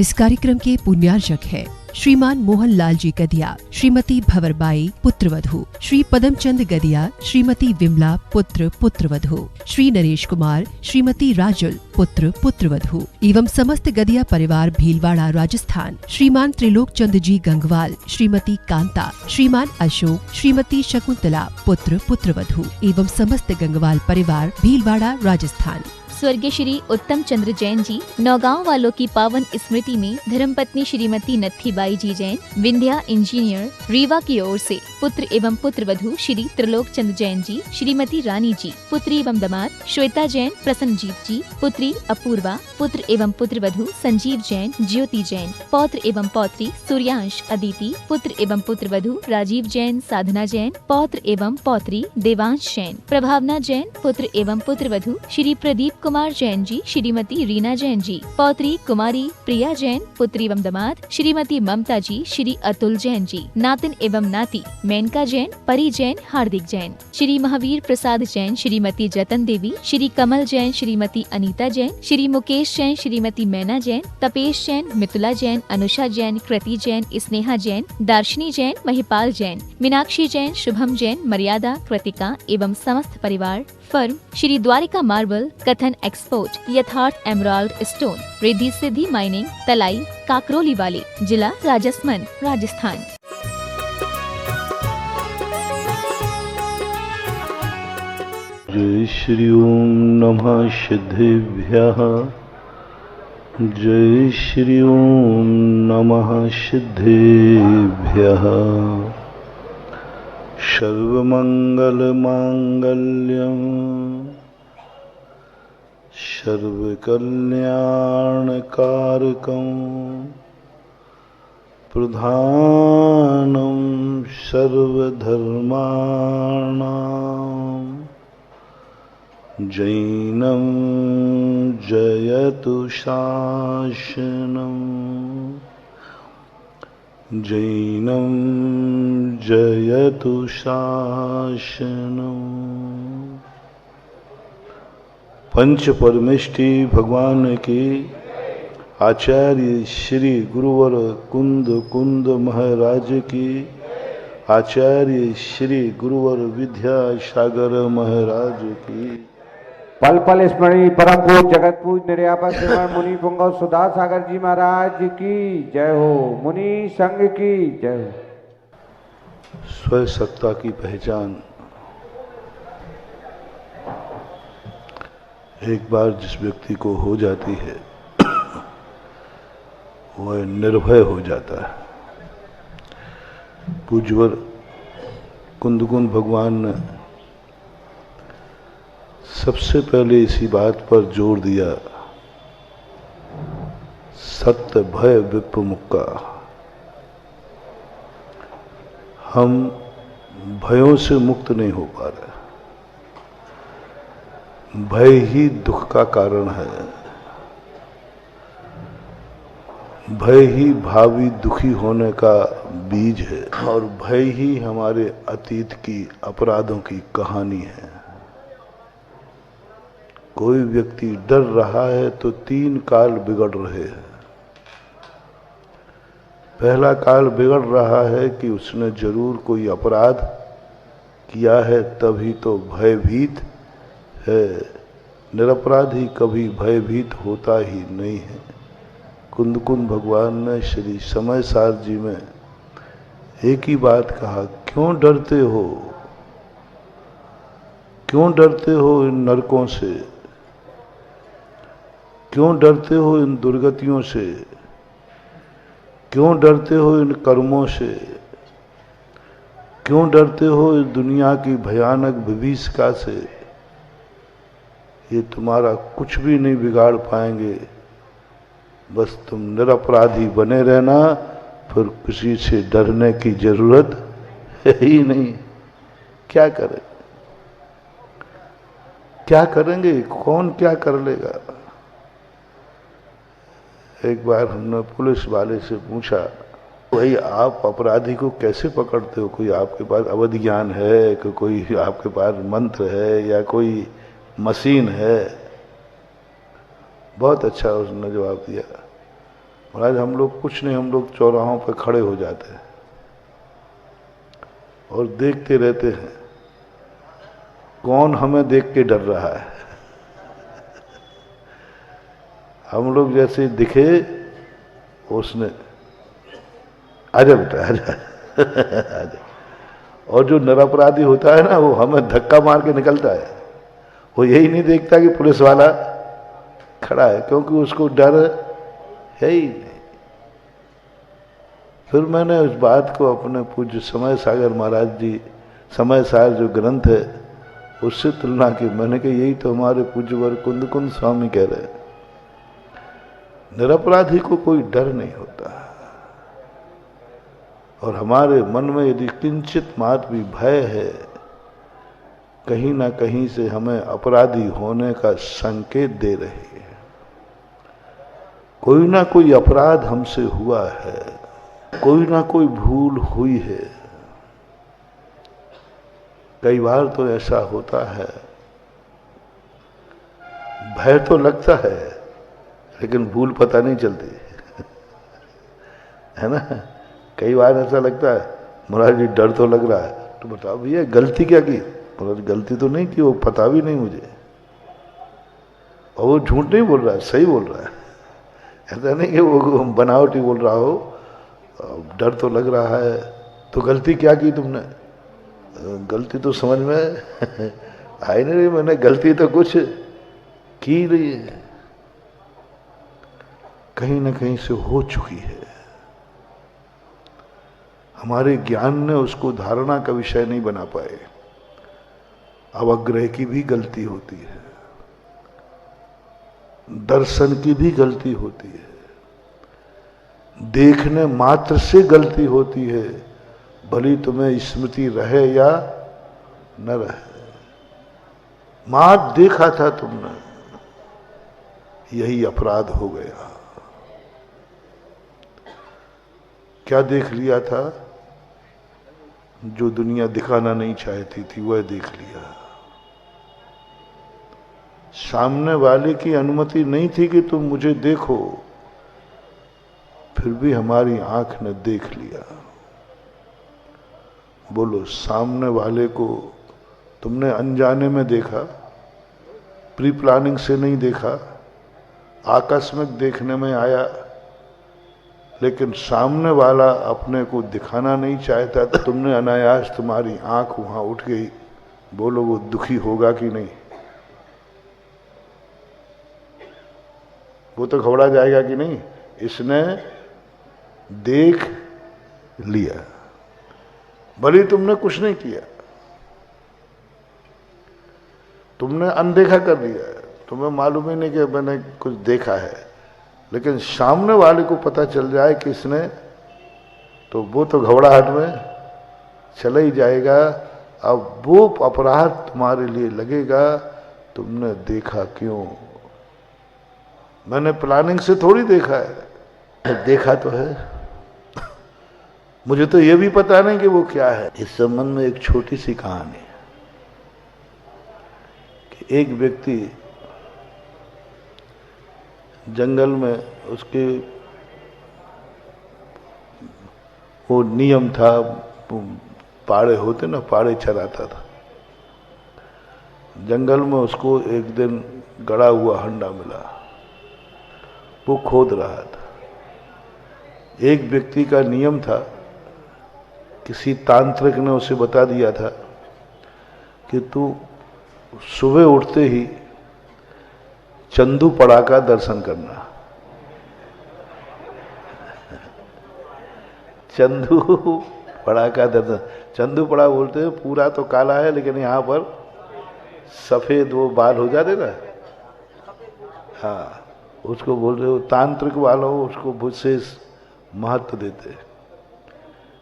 इस कार्यक्रम के पुण्यार्चक है श्रीमान मोहनलाल जी गदिया, श्रीमती भंवरबाई पुत्रवधू, श्री पदमचंद गदिया, श्रीमती विमला पुत्र पुत्रवधू, श्री नरेश कुमार, श्रीमती राजुल पुत्र पुत्रवधू एवं समस्त गदिया परिवार भीलवाड़ा राजस्थान, श्रीमान त्रिलोक चंद जी गंगवाल, श्रीमती कांता, श्रीमान अशोक, श्रीमती शकुंतला पुत्र पुत्रवधू एवं समस्त गंगवाल परिवार भीलवाड़ा राजस्थान। स्वर्गीय श्री उत्तम चंद्र जैन जी नौगांव वालों की पावन स्मृति में धर्मपत्नी श्रीमती नत्थीबाई जी जैन, विंध्या इंजीनियर रीवा की ओर से पुत्र एवं पुत्रवधू श्री त्रिलोक चंद जैन जी, श्रीमती रानी जी, पुत्री एवं दामाद श्वेता जैन, प्रसन्नजीत जी, पुत्री अपूर्वा, पुत्र एवं पुत्रवधू संजीव जैन, ज्योति जैन, पौत्र एवं पौत्री सूर्यांश अदिति, पुत्र एवं पुत्रवधू राजीव जैन, साधना जैन, पौत्र एवं पौत्री देवांश जैन, प्रभावना जैन, पुत्र एवं पुत्रवधू श्री प्रदीप कुमार जैन जी, श्रीमती रीना जैन जी, पौत्री कुमारी प्रिया जैन, पुत्री एवं दामाद श्रीमती ममता जी, श्री अतुल जैन जी, नातिन एवं नाती मेनका जैन, परी जैन, हार्दिक जैन, श्री महावीर प्रसाद जैन, श्रीमती जतन देवी, श्री कमल जैन, श्रीमती अनीता जैन, श्री मुकेश जैन, श्रीमती मैना जैन, तपेश जैन, मितुला जैन, अनुषा जैन, कृति जैन, स्नेहा जैन, दार्शनी जैन, महिपाल जैन, मीनाक्षी जैन, शुभम जैन, मर्यादा, कृतिका एवं समस्त परिवार। फर्म श्री द्वारिका मार्बल, कथन एक्सपोर्ट, यथार्थ emerald stone, Riddhi Siddhi mining, तलाई काकरोली वाले, जिला राजसमंद, राजस्थान। जय श्री ओम नमः सिद्धेभ्यः, जय श्री ओम नमः सिद्धेभ्यः। सर्वमंगल मांगल्यं सर्वकल्याणकारकं प्रधानं सर्वधर्माणां जैनं जयतु शासनं, जैनं जयतु शासनं। पंच परमेष्टि भगवान के आचार्य श्री गुरुवर कुंद कुंद महाराज की, आचार्य श्री गुरुवर विद्यासागर महाराज की, पल पल स्मरणीय परम पूज्य जगत पूज्य निर्यापक श्रीमान मुनि पुंगव सुधा सागर जी महाराज की जय हो, मुनि संघ की जय हो। स्व सत्ता की पहचान एक बार जिस व्यक्ति को हो जाती है वह निर्भय हो जाता है। पूज्यवर कुंदकुंद भगवान ने सबसे पहले इसी बात पर जोर दिया, सत्य भय विप्रमुक्का। हम भयों से मुक्त नहीं हो पा रहे, भय ही दुख का कारण है, भय ही भावी दुखी होने का बीज है और भय ही हमारे अतीत की अपराधों की कहानी है। कोई व्यक्ति डर रहा है तो 3 काल बिगड़ रहे हैं। पहला काल बिगड़ रहा है कि उसने जरूर कोई अपराध किया है, तभी तो भयभीत है। निरपराधी कभी भयभीत होता ही नहीं है। कुंदकुंद भगवान ने श्री समय सार जी में एक ही बात कहा, क्यों डरते हो, क्यों डरते हो इन नरकों से, क्यों डरते हो इन दुर्गतियों से, क्यों डरते हो इन कर्मों से, क्यों डरते हो इस दुनिया की भयानक विभीषिका से। ये तुम्हारा कुछ भी नहीं बिगाड़ पाएंगे, बस तुम निरपराधी बने रहना, फिर किसी से डरने की जरूरत है ही नहीं। क्या करें, क्या करेंगे, कौन क्या कर लेगा। एक बार हमने पुलिस वाले से पूछा, भाई आप अपराधी को कैसे पकड़ते हो, कोई आपके पास अवधि ज्ञान है कि कोई आपके पास मंत्र है या कोई मशीन है। बहुत अच्छा उसने जवाब दिया, महाराज हम लोग कुछ नहीं, हम लोग चौराहों पर खड़े हो जाते हैं और देखते रहते हैं कौन हमें देख के डर रहा है। हम लोग जैसे दिखे उसने आजा बेटा आजा आजा, और जो निरपराधी होता है ना वो हमें धक्का मार के निकलता है। वो यही नहीं देखता कि पुलिस वाला खड़ा है, क्योंकि उसको डर है ही नहीं। फिर मैंने उस बात को अपने पूज्य समय सागर महाराज जी, समय सागर जो ग्रंथ है उससे तुलना की। मैंने कहा यही तो हमारे पूज्य वर कुंद कुंद स्वामी कह रहे हैं, निरपराधी को कोई डर नहीं होता। और हमारे मन में यदि किंचित मात्र भी भय है, कहीं ना कहीं से हमें अपराधी होने का संकेत दे रही है। कोई ना कोई अपराध हमसे हुआ है, कोई ना कोई भूल हुई है। कई बार तो ऐसा होता है, भय तो लगता है लेकिन भूल पता नहीं चलती है ना। कई बार ऐसा लगता है महाराज जी डर तो लग रहा है, तो बताओ भैया गलती क्या की? महाराज गलती तो नहीं की, वो पता भी नहीं मुझे। और वो झूठ नहीं बोल रहा है, सही बोल रहा है। ऐसा नहीं कि वो बनावटी बोल रहा हो, डर तो लग रहा है। तो गलती क्या की तुमने? गलती तो समझ में आई नहीं, मैंने गलती तो कुछ की नहीं है, कहीं ना कहीं से हो चुकी है। हमारे ज्ञान ने उसको धारणा का विषय नहीं बना पाए। अवग्रह की भी गलती होती है, दर्शन की भी गलती होती है, देखने मात्र से गलती होती है, भली तुम्हें स्मृति रहे या न रहे। मात्र देखा था तुमने, यही अपराध हो गया। क्या देख लिया था? जो दुनिया दिखाना नहीं चाहती थी वह देख लिया। सामने वाले की अनुमति नहीं थी कि तुम मुझे देखो, फिर भी हमारी आंख ने देख लिया। बोलो, सामने वाले को तुमने अनजाने में देखा, प्री प्लानिंग से नहीं देखा, आकस्मिक देखने में आया, लेकिन सामने वाला अपने को दिखाना नहीं चाहता तो तुमने अनायास, तुम्हारी आंख वहां उठ गई। बोलो वो दुखी होगा कि नहीं? वो तो घबरा जाएगा कि नहीं? इसने देख लिया, भले तुमने कुछ नहीं किया, तुमने अनदेखा कर दिया, तुम्हें मालूम ही नहीं कि मैंने कुछ देखा है। लेकिन सामने वाले को पता चल जाए कि इसने, तो वो तो घबराहट में चला ही जाएगा। अब वो अपराध तुम्हारे लिए लगेगा, तुमने देखा क्यों? मैंने प्लानिंग से थोड़ी देखा है, देखा तो है। मुझे तो ये भी पता नहीं कि वो क्या है। इस संबंध में एक छोटी सी कहानी है कि एक व्यक्ति जंगल में, उसके वो नियम था, पाड़े होते ना, पाड़े चराता था। जंगल में उसको एक दिन गड़ा हुआ हंडा मिला, वो खोद रहा था। एक व्यक्ति का नियम था, किसी तांत्रिक ने उसे बता दिया था कि तू सुबह उठते ही चंदू पड़ा का दर्शन करना। चंदू पड़ा का दर्शन, चंदू पड़ा बोलते हैं, पूरा तो काला है लेकिन यहाँ पर सफेद वो बाल हो जाते ना, हाँ, उसको बोल रहे हो। तांत्रिक वालों उसको विशेष महत्व देते।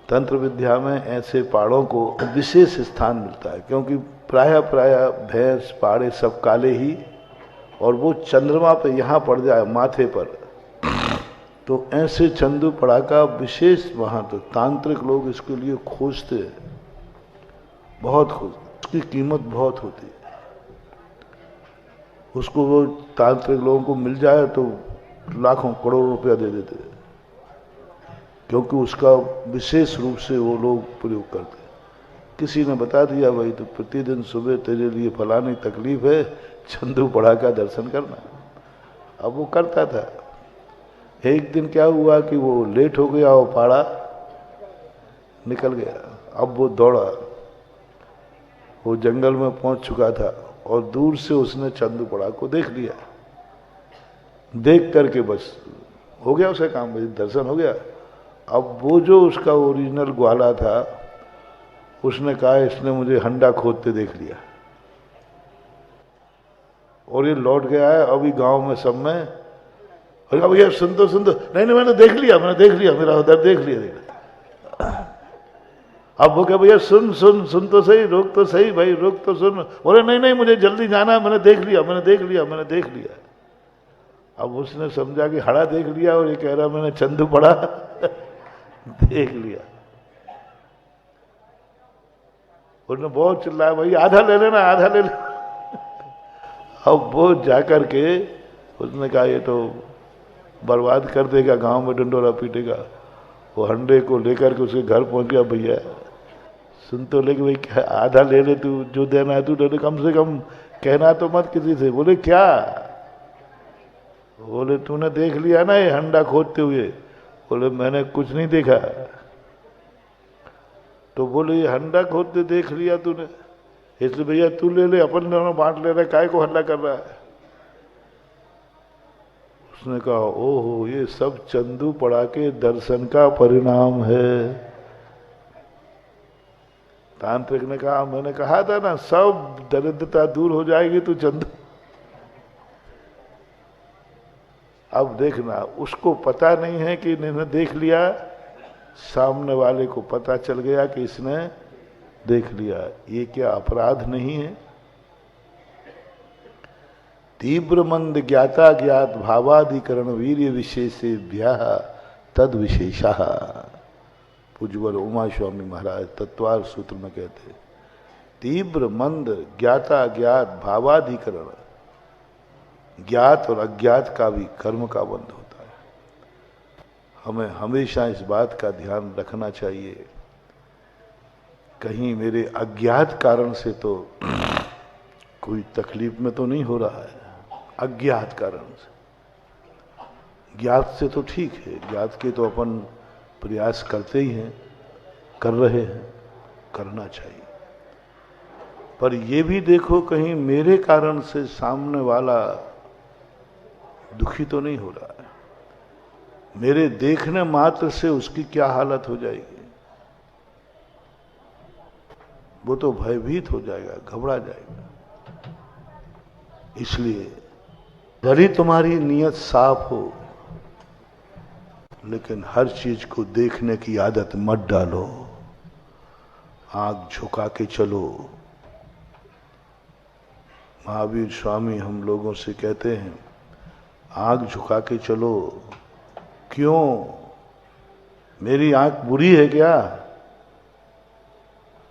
तंत्र विद्या में ऐसे पाड़ों को विशेष स्थान मिलता है, क्योंकि प्रायः भैंस पाड़े सब काले ही, और वो चंद्रमा पे यहाँ पड़ जाए माथे पर, तो ऐसे चंदू पड़ा का विशेष वहाँ, तो तांत्रिक लोग इसके लिए खोजते, बहुत खोजते, उसकी कीमत बहुत होती है। उसको वो तांत्रिक लोगों को मिल जाए तो लाखों करोड़ों रुपया दे देते। क्योंकि उसका विशेष रूप से वो लोग प्रयोग करते हैं। किसी ने बता दिया भाई तो प्रतिदिन सुबह तेरे लिए फलानी तकलीफ है, चंदू पड़ा का दर्शन करना। अब वो करता था। एक दिन क्या हुआ कि वो लेट हो गया और पाड़ा निकल गया। अब वो दौड़ा, वो जंगल में पहुंच चुका था और दूर से उसने चंदू पड़ा को देख लिया। देख करके बस हो गया उसे काम, दर्शन हो गया। अब वो जो उसका ओरिजिनल ग्वाला था उसने कहा इसने मुझे हंडा खोदते देख लिया और ये लौट गया है अभी गांव में सब में। और अब ये सुन तो नहीं मैंने देख लिया मेरा उधर देख लिया। अब वो क्या भैया सुन सुन सुन तो सही, रोक तो सही भाई, रोक तो सुन। बोले नहीं मुझे जल्दी जाना है, मैंने देख लिया। अब उसने समझा कि हड़ा देख लिया और ये कह रहा मैंने चंदू पड़ा देख लिया। उसने बहुत चिल्लाया भाई आधा ले लेना। अब वो जाकर के उसने कहा ये तो बर्बाद कर देगा, गांव में डंडोरा पीटेगा। वो हंडे को लेकर के उसके घर पहुंच गया। भैया सुन तो ले भाई क्या आधा ले ले, तू जो देना है तू दे, कम से कम कहना तो मत किसी से। बोले क्या? बोले तूने देख लिया ना ये हंडा खोदते हुए? बोले मैंने कुछ नहीं देखा। तो बोले ये हंडा खोदते देख लिया तूने, इसलिए भैया तू ले ले, अपन दोनों बांट ले रहे, काय को हल्ला कर रहा है? उसने कहा ओहो ये सब चंदू पड़ा के दर्शन का परिणाम है। तांत्रिक ने कहा मैंने कहा था ना सब दरिद्रता दूर हो जाएगी तू चंदू। अब देखना उसको पता नहीं है कि इन्होंने देख लिया, सामने वाले को पता चल गया कि इसने देख लिया। ये क्या अपराध नहीं है? तीव्र मंद ज्ञाता ज्ञात भावाधिकरण वीर्य विशेषेभ्य तद विशेषा। पूज्यवर उमा स्वामी महाराज तत्वार सूत्र में कहते तीव्र मंद ज्ञाता ज्ञात भावाधिकरण, ज्ञात और अज्ञात का भी कर्म का बंध होता है। हमें हमेशा इस बात का ध्यान रखना चाहिए कहीं मेरे अज्ञात कारण से तो कोई तकलीफ में तो नहीं हो रहा है। अज्ञात कारण से, ज्ञात से तो ठीक है, ज्ञात के तो अपन प्रयास करते ही हैं, कर रहे हैं, करना चाहिए। पर ये भी देखो कहीं मेरे कारण से सामने वाला दुखी तो नहीं हो रहा है। मेरे देखने मात्र से उसकी क्या हालत हो जाएगी? वो तो भयभीत हो जाएगा, घबरा जाएगा। इसलिए भली तुम्हारी नीयत साफ हो, लेकिन हर चीज को देखने की आदत मत डालो। आंख झुका के चलो। महावीर स्वामी हम लोगों से कहते हैं आंख झुका के चलो। क्यों? मेरी आंख बुरी है क्या?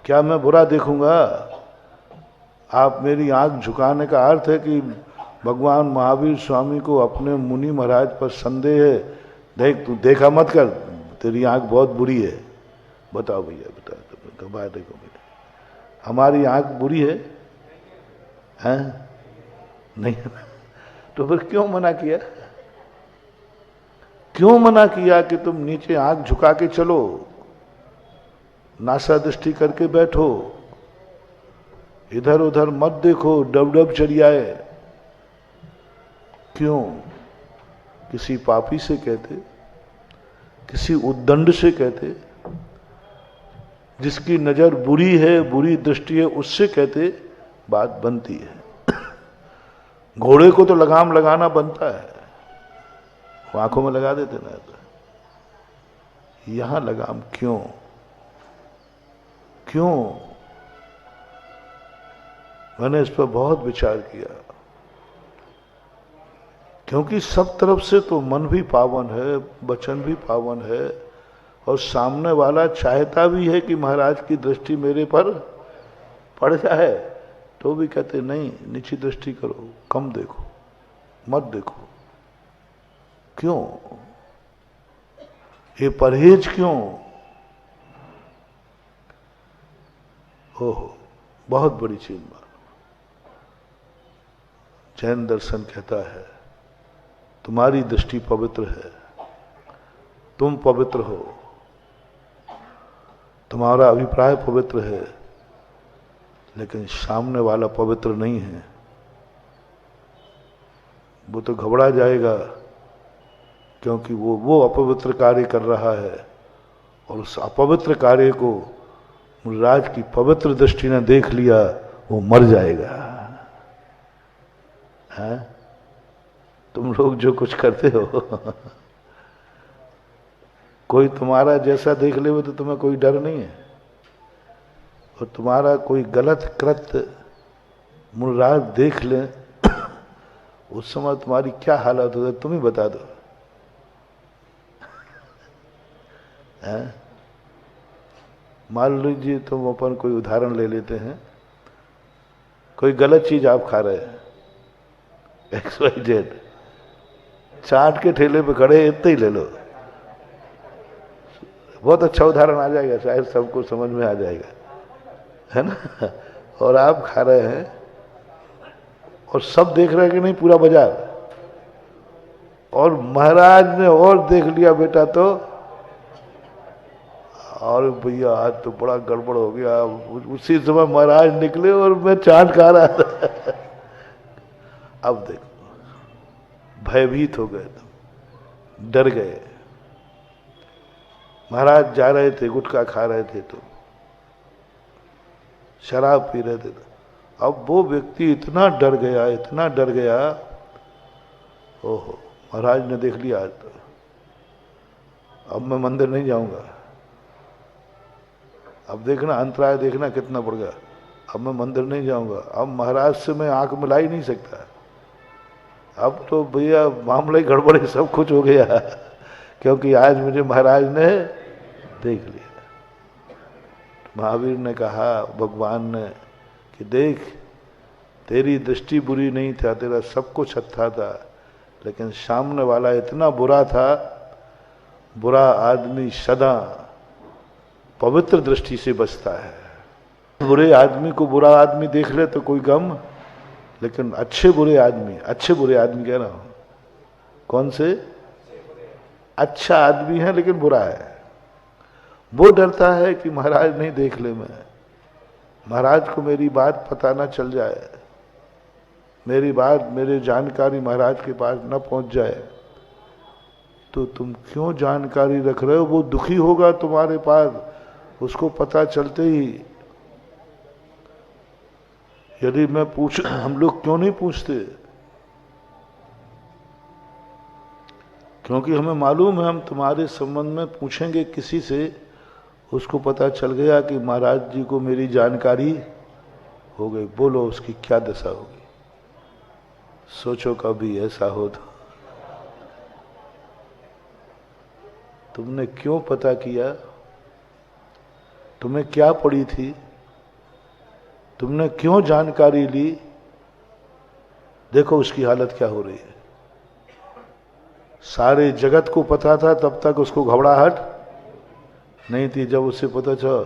क्या मैं बुरा देखूंगा? आप मेरी आंख झुकाने का अर्थ है कि भगवान महावीर स्वामी को अपने मुनि महाराज पर संदेह है, देख तू देखा मत कर, तेरी आंख बहुत बुरी है। बताओ भैया बताओ, बाहर देखो बेटा, हमारी आंख बुरी है? हैं? नहीं तो फिर क्यों मना किया? क्यों मना किया कि तुम नीचे आंख झुका के चलो, नासा दृष्टि करके बैठो, इधर उधर मत देखो, डब डब चरियाए। क्यों? किसी पापी से कहते, किसी उद्दंड से कहते, जिसकी नजर बुरी है, बुरी दृष्टि है, उससे कहते बात बनती है। घोड़े को तो लगाम लगाना बनता है, वो आंखों में लगा देते ना, तो यहां लगाम क्यों? क्यों? मैंने इस पर बहुत विचार किया, क्योंकि सब तरफ से तो मन भी पावन है, वचन भी पावन है, और सामने वाला चाहता भी है कि महाराज की दृष्टि मेरे पर पड़ जाए, तो भी कहते नहीं, नीची दृष्टि करो, कम देखो, मत देखो। क्यों? ये परहेज क्यों? ओहो, बहुत बड़ी चीज मानो। जैन दर्शन कहता है तुम्हारी दृष्टि पवित्र है, तुम पवित्र हो, तुम्हारा अभिप्राय पवित्र है, लेकिन सामने वाला पवित्र नहीं है। वो तो घबरा जाएगा, क्योंकि वो अपवित्र कार्य कर रहा है, और उस अपवित्र कार्य को मुनिराज की पवित्र दृष्टि ने देख लिया, वो मर जाएगा। है? तुम लोग जो कुछ करते हो कोई तुम्हारा जैसा देख ले तो तुम्हें कोई डर नहीं है, और तुम्हारा कोई गलत कृत्य मुनिराज देख ले उस समय तुम्हारी क्या हालत होती है तुम ही बता दो। मान लीजिए तुम अपन कोई उदाहरण ले लेते हैं, कोई गलत चीज आप खा रहे हैं, XYZ, चाट के ठेले पे खड़े, इतना ही ले लो, बहुत अच्छा उदाहरण आ जाएगा, शायद सबको समझ में आ जाएगा, है ना। और आप खा रहे हैं और सब देख रहे हैं कि नहीं, पूरा बाजार, और महाराज ने और देख लिया बेटा तो, और भैया आज तो बड़ा गड़बड़ हो गया। उसी समय महाराज निकले और मैं चाट खा रहा था। अब देखो, भयभीत हो गए, तुम डर गए। महाराज जा रहे थे, गुटखा खा रहे थे, तो शराब पी रहे थे, अब वो व्यक्ति इतना डर गया, इतना डर गया, ओहो महाराज ने देख लिया आज तो, अब मैं मंदिर नहीं जाऊंगा। अब देखना अंतराय, देखना कितना बढ़ गया, अब मैं मंदिर नहीं जाऊंगा, अब महाराज से मैं आंख मिला ही नहीं सकता, अब तो भैया मामला ही गड़बड़, सब कुछ हो गया, क्योंकि आज मुझे महाराज ने देख लिया। महावीर ने कहा, भगवान ने, कि देख तेरी दृष्टि बुरी नहीं था, तेरा सब कुछ अच्छा था, लेकिन सामने वाला इतना बुरा था। बुरा आदमी सदा पवित्र दृष्टि से बचता है। बुरे आदमी को बुरा आदमी देख ले तो कोई गम, लेकिन अच्छे बुरे आदमी कह रहा हूं, कौन से? अच्छा आदमी है लेकिन बुरा है, वो डरता है कि महाराज नहीं देख ले, मैं महाराज को मेरी बात पता ना चल जाए, मेरी बात, मेरी जानकारी महाराज के पास न पहुंच जाए। तो तुम क्यों जानकारी रख रहे हो? वो दुखी होगा तुम्हारे पास, उसको पता चलते ही। यदि मैं पूछ, हम लोग क्यों नहीं पूछते? क्योंकि हमें मालूम है, हम तुम्हारे संबंध में पूछेंगे किसी से, उसको पता चल गया कि महाराज जी को मेरी जानकारी हो गई, बोलो उसकी क्या दशा होगी। सोचो कभी ऐसा हो तो। तुमने क्यों पता किया? तुम्हें क्या पड़ी थी? तुमने क्यों जानकारी ली? देखो उसकी हालत क्या हो रही है। सारे जगत को पता था, तब तक उसको घबराहट नहीं थी। जब उसे पता चला,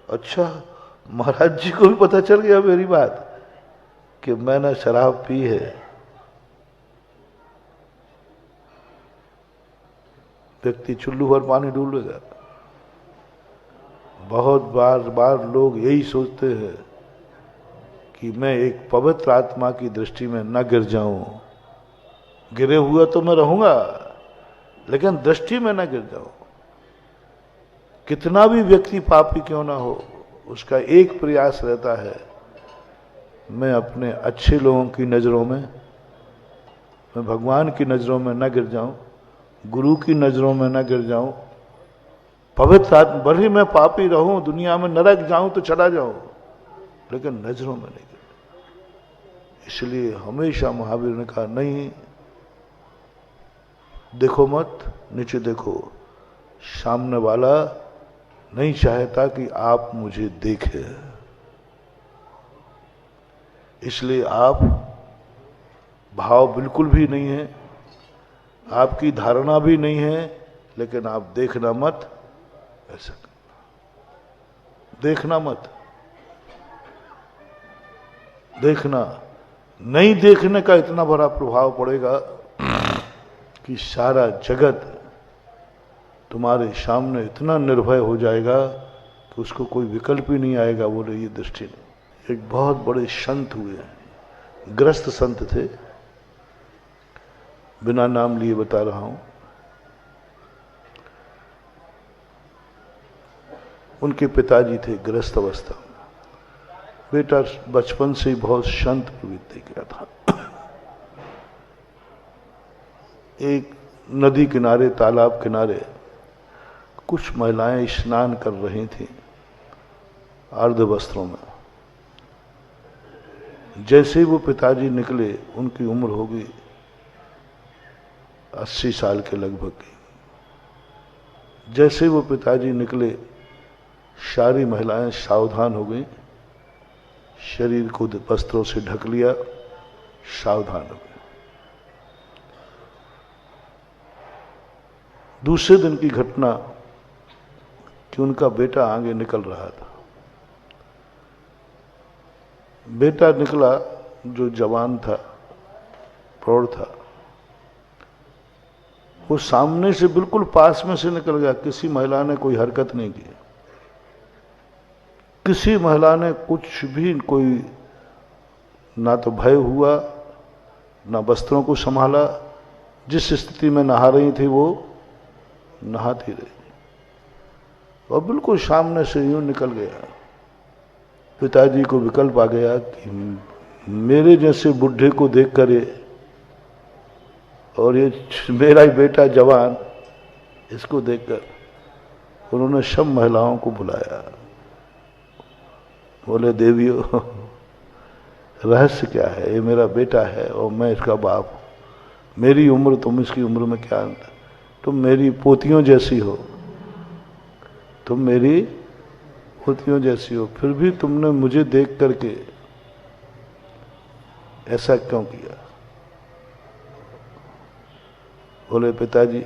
अच्छा महाराज जी को भी पता चल गया मेरी बात कि मैंने शराब पी है, व्यक्ति चुल्लू भर पानी डूबेगा। बहुत बार लोग यही सोचते हैं कि मैं एक पवित्र आत्मा की दृष्टि में न गिर जाऊं। गिरे हुआ तो मैं रहूंगा, लेकिन दृष्टि में न गिर जाऊं। कितना भी व्यक्ति पापी क्यों ना हो, उसका एक प्रयास रहता है, मैं अपने अच्छे लोगों की नजरों में, मैं भगवान की नजरों में न गिर जाऊं, गुरु की नजरों में न गिर जाऊं। पवित्र आत्मा, भले मैं पापी रहूं, दुनिया में नरक जाऊं तो चला जाऊं, लेकिन नजरों में नहीं गिर। इसलिए हमेशा महावीर ने कहा, नहीं देखो मत, नीचे देखो। सामने वाला नहीं चाहता कि आप मुझे देखें, इसलिए आप भाव बिल्कुल भी नहीं है, आपकी धारणा भी नहीं है, लेकिन आप देखना मत, ऐसा देखना मत। देखना, नहीं देखने का इतना बड़ा प्रभाव पड़ेगा कि सारा जगत तुम्हारे सामने इतना निर्भय हो जाएगा कि उसको कोई विकल्प ही नहीं आएगा। बोले ये दृष्टि नहीं। एक बहुत बड़े संत हुए, ग्रस्त संत थे, बिना नाम लिए बता रहा हूं। उनके पिताजी थे ग्रस्त अवस्था में, बेटा बचपन से ही बहुत शांत प्रवृत्ति का था। एक नदी किनारे, तालाब किनारे कुछ महिलाएं स्नान कर रही थीं अर्ध वस्त्रों में। जैसे ही वो पिताजी निकले, उनकी उम्र होगी 80 साल के लगभग की। जैसे ही वो पिताजी निकले, सारी महिलाएं सावधान हो गई, शरीर को वस्त्रों से ढक लिया, सावधान हो गए। दूसरे दिन की घटना कि उनका बेटा आगे निकल रहा था। बेटा निकला, जो जवान था, प्रौढ़ था, वो सामने से बिल्कुल पास में से निकल गया। किसी महिला ने कोई हरकत नहीं की, किसी महिला ने कुछ भी, कोई ना तो भय हुआ, ना वस्त्रों को संभाला। जिस स्थिति में नहा रही थी वो नहाती रही और बिल्कुल सामने से यूं निकल गया। पिताजी को विकल्प आ गया कि मेरे जैसे बुढ़े को देख कर और ये मेरा ही बेटा जवान, इसको देखकर उन्होंने सब महिलाओं को बुलाया। बोले देवियों, रहस्य क्या है? ये मेरा बेटा है और मैं इसका बाप हूं। मेरी उम्र तुम इसकी उम्र में क्या अंतर? तुम मेरी पोतियों जैसी हो, तुम मेरी पोतियों जैसी हो, फिर भी तुमने मुझे देख करके ऐसा क्यों किया? बोले पिताजी,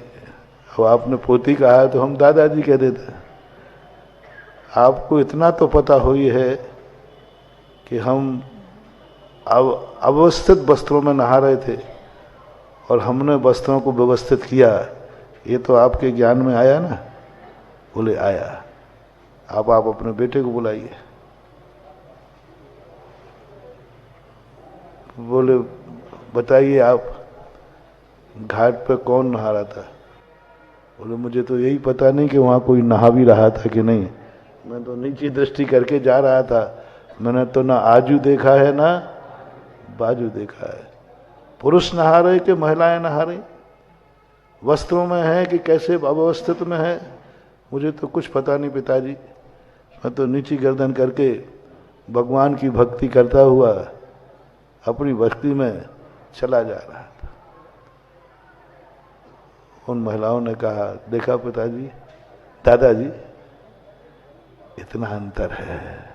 अब आपने पोती कहा है तो हम दादाजी कह देते हैं। आपको इतना तो पता हो ही है कि हम अब अव्यवस्थित वस्त्रों में नहा रहे थे और हमने वस्त्रों को व्यवस्थित किया, ये तो आपके ज्ञान में आया ना? बोले आया। आप अपने बेटे को बुलाइए। बोले बताइए, आप घाट पे कौन नहा रहा था? बोले मुझे तो यही पता नहीं कि वहां कोई नहा भी रहा था कि नहीं, मैं तो नीची दृष्टि करके जा रहा था। मैंने तो ना आजू देखा है ना बाजू देखा है। पुरुष नहा रहे कि महिलाएं नहा रही, वस्त्रों में है कि कैसे अव्यवस्थित में है, मुझे तो कुछ पता नहीं पिताजी। मैं तो नीची गर्दन करके भगवान की भक्ति करता हुआ अपनी भक्ति में चला जा रहा था। उन महिलाओं ने कहा, देखा पिताजी, दादाजी, इतना अंतर है।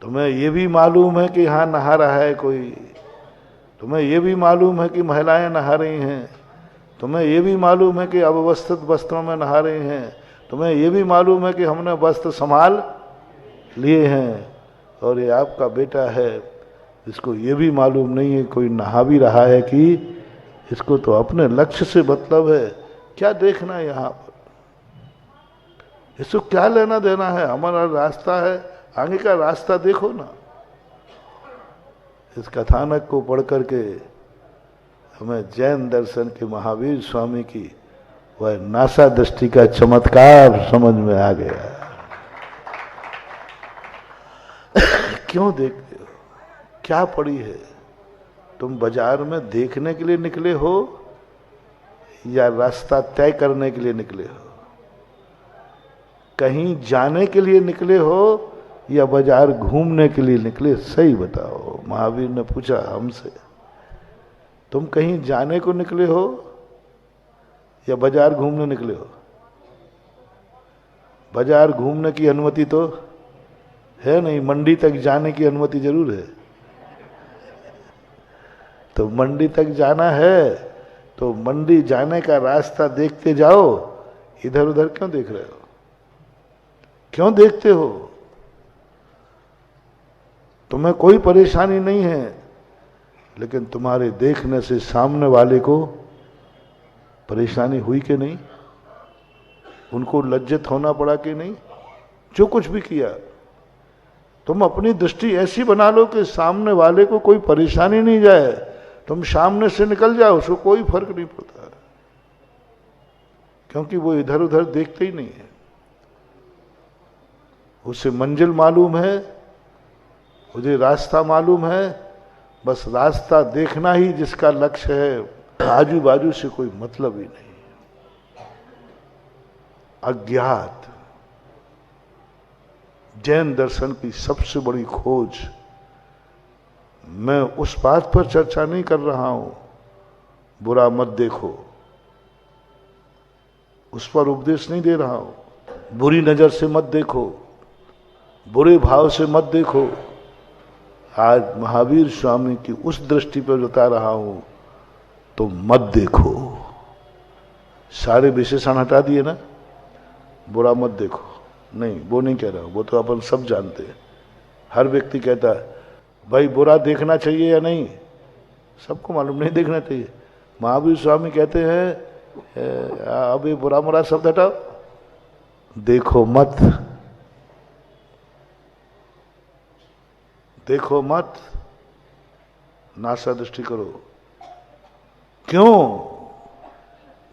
तुम्हें ये भी मालूम है कि यहां नहा रहा है कोई, तुम्हें ये भी मालूम है कि महिलाएं नहा रही हैं, तुम्हें ये भी मालूम है कि अव्यवस्थित वस्त्रों में नहा रही हैं, तुम्हें ये भी मालूम है कि हमने वस्त्र संभाल लिए हैं, और ये आपका बेटा है, इसको ये भी मालूम नहीं है कोई नहा भी रहा है कि इसको तो अपने लक्ष्य से मतलब है। क्या देखना है यहाँ पर? इसको क्या लेना देना है? हमारा रास्ता है, आगे का रास्ता देखो ना। इस कथानक को पढ़ करके हमें जैन दर्शन के महावीर स्वामी की वह नासा दृष्टि का चमत्कार समझ में आ गया। क्यों देखते हो? क्या पड़ी है? तुम बाजार में देखने के लिए निकले हो या रास्ता तय करने के लिए निकले हो? कहीं जाने के लिए निकले हो या बाजार घूमने के लिए निकले? सही बताओ। महावीर ने पूछा हमसे, तुम कहीं जाने को निकले हो या बाजार घूमने निकले हो? बाजार घूमने की अनुमति तो है नहीं, मंडी तक जाने की अनुमति जरूर है। तो मंडी तक जाना है तो मंडी जाने का रास्ता देखते जाओ, इधर उधर क्यों देख रहे हो? क्यों देखते हो? तुम्हें कोई परेशानी नहीं है, लेकिन तुम्हारे देखने से सामने वाले को परेशानी हुई कि नहीं? उनको लज्जित होना पड़ा कि नहीं? जो कुछ भी किया, तुम अपनी दृष्टि ऐसी बना लो कि सामने वाले को कोई परेशानी नहीं जाए, तुम सामने से निकल जाओ, उसको कोई फर्क नहीं पड़ता, क्योंकि वो इधर उधर देखते ही नहीं है। उसे मंजिल मालूम है, मुझे रास्ता मालूम है, बस रास्ता देखना ही जिसका लक्ष्य है, आजू बाजू से कोई मतलब ही नहीं। अज्ञात जैन दर्शन की सबसे बड़ी खोज, मैं उस बात पर चर्चा नहीं कर रहा हूं, बुरा मत देखो, उस पर उपदेश नहीं दे रहा हूं। बुरी नजर से मत देखो, बुरे भाव से मत देखो। आज महावीर स्वामी की उस दृष्टि पर बता रहा हूं, तो मत देखो। सारे विशेषण हटा दिए ना, बुरा मत देखो, नहीं वो नहीं कह रहा हूं, वो तो अपन सब जानते हैं। हर व्यक्ति कहता है भाई बुरा देखना चाहिए या नहीं, सबको मालूम नहीं देखना चाहिए। महावीर स्वामी कहते हैं अब ये बुरा मुरा शब्द हटाओ, देखो मत, देखो मत, नासा दृष्टि करो। क्यों?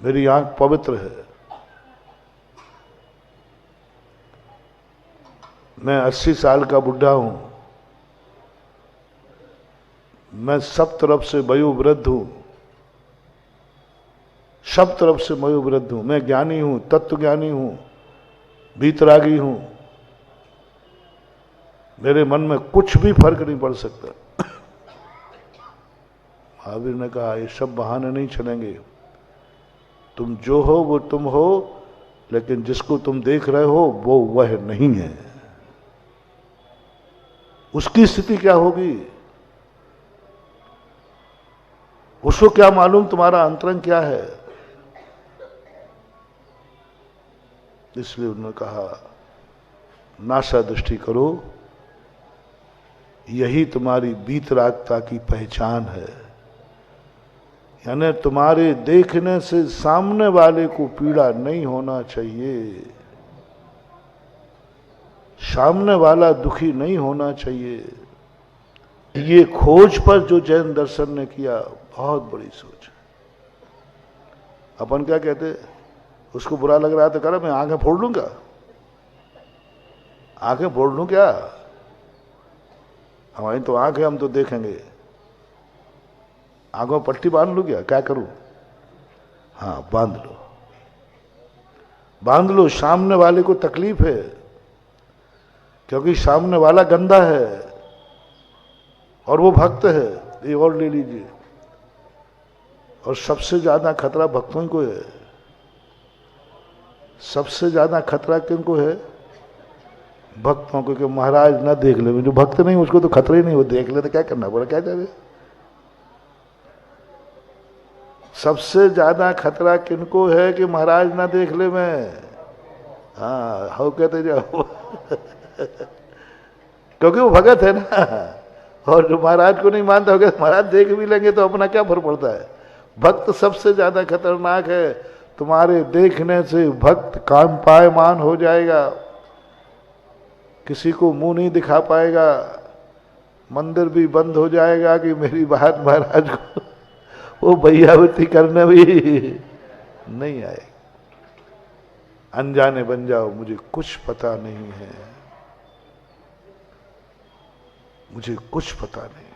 मेरी आंख पवित्र है, मैं 80 साल का बुढ़ा हूं, मैं सब तरफ से वयोवृद्ध हूं, सब तरफ से वयोवृद्ध हूं, मैं ज्ञानी हूं, तत्व ज्ञानी हूं, वीतरागी हूं, मेरे मन में कुछ भी फर्क नहीं पड़ सकता। महावीर ने कहा ये सब बहाने नहीं चलेंगे, तुम जो हो वो तुम हो, लेकिन जिसको तुम देख रहे हो वो वह नहीं है। उसकी स्थिति क्या होगी? उसको क्या मालूम तुम्हारा अंतरंग क्या है? इसलिए उन्होंने कहा नासा दृष्टि करो, यही तुम्हारी वीतरागता की पहचान है। यानी तुम्हारे देखने से सामने वाले को पीड़ा नहीं होना चाहिए, सामने वाला दुखी नहीं होना चाहिए। ये खोज पर जो जैन दर्शन ने किया, बहुत बड़ी सोच। अपन क्या कहते, उसको बुरा लग रहा है तो कह रहा मैं आंखें फोड़ लूंगा, आंखें फोड़ लूं क्या? हमारी तो आंख है, हम तो देखेंगे। आंखों में पट्टी बांध लूं क्या करूं? हाँ बांध लो, बांध लो। सामने वाले को तकलीफ है, क्योंकि सामने वाला गंदा है और वो भक्त है, ये और ले लीजिए। और सबसे ज्यादा खतरा भक्तों को है, सबसे ज्यादा खतरा किनको है? भक्तों को, कि महाराज ना देख ले। जो भक्त नहीं उसको तो खतरा ही नहीं, वो देख ले तो क्या करना पड़ा, क्या जाए। सबसे ज्यादा खतरा किनको है कि महाराज ना देख ले मैं, हाँ हो कहते जाओ क्योंकि वो भगत है ना, और जो महाराज को नहीं मानता होगा महाराज देख भी लेंगे तो अपना क्या फर्क पड़ता है। भक्त सबसे ज्यादा खतरनाक है, तुम्हारे देखने से भक्त काम पायमान हो जाएगा, किसी को मुंह नहीं दिखा पाएगा, मंदिर भी बंद हो जाएगा कि मेरी बात महाराज को वो भैयावती करने भी नहीं आए। अनजाने बन जाओ, मुझे कुछ पता नहीं है, मुझे कुछ पता नहीं।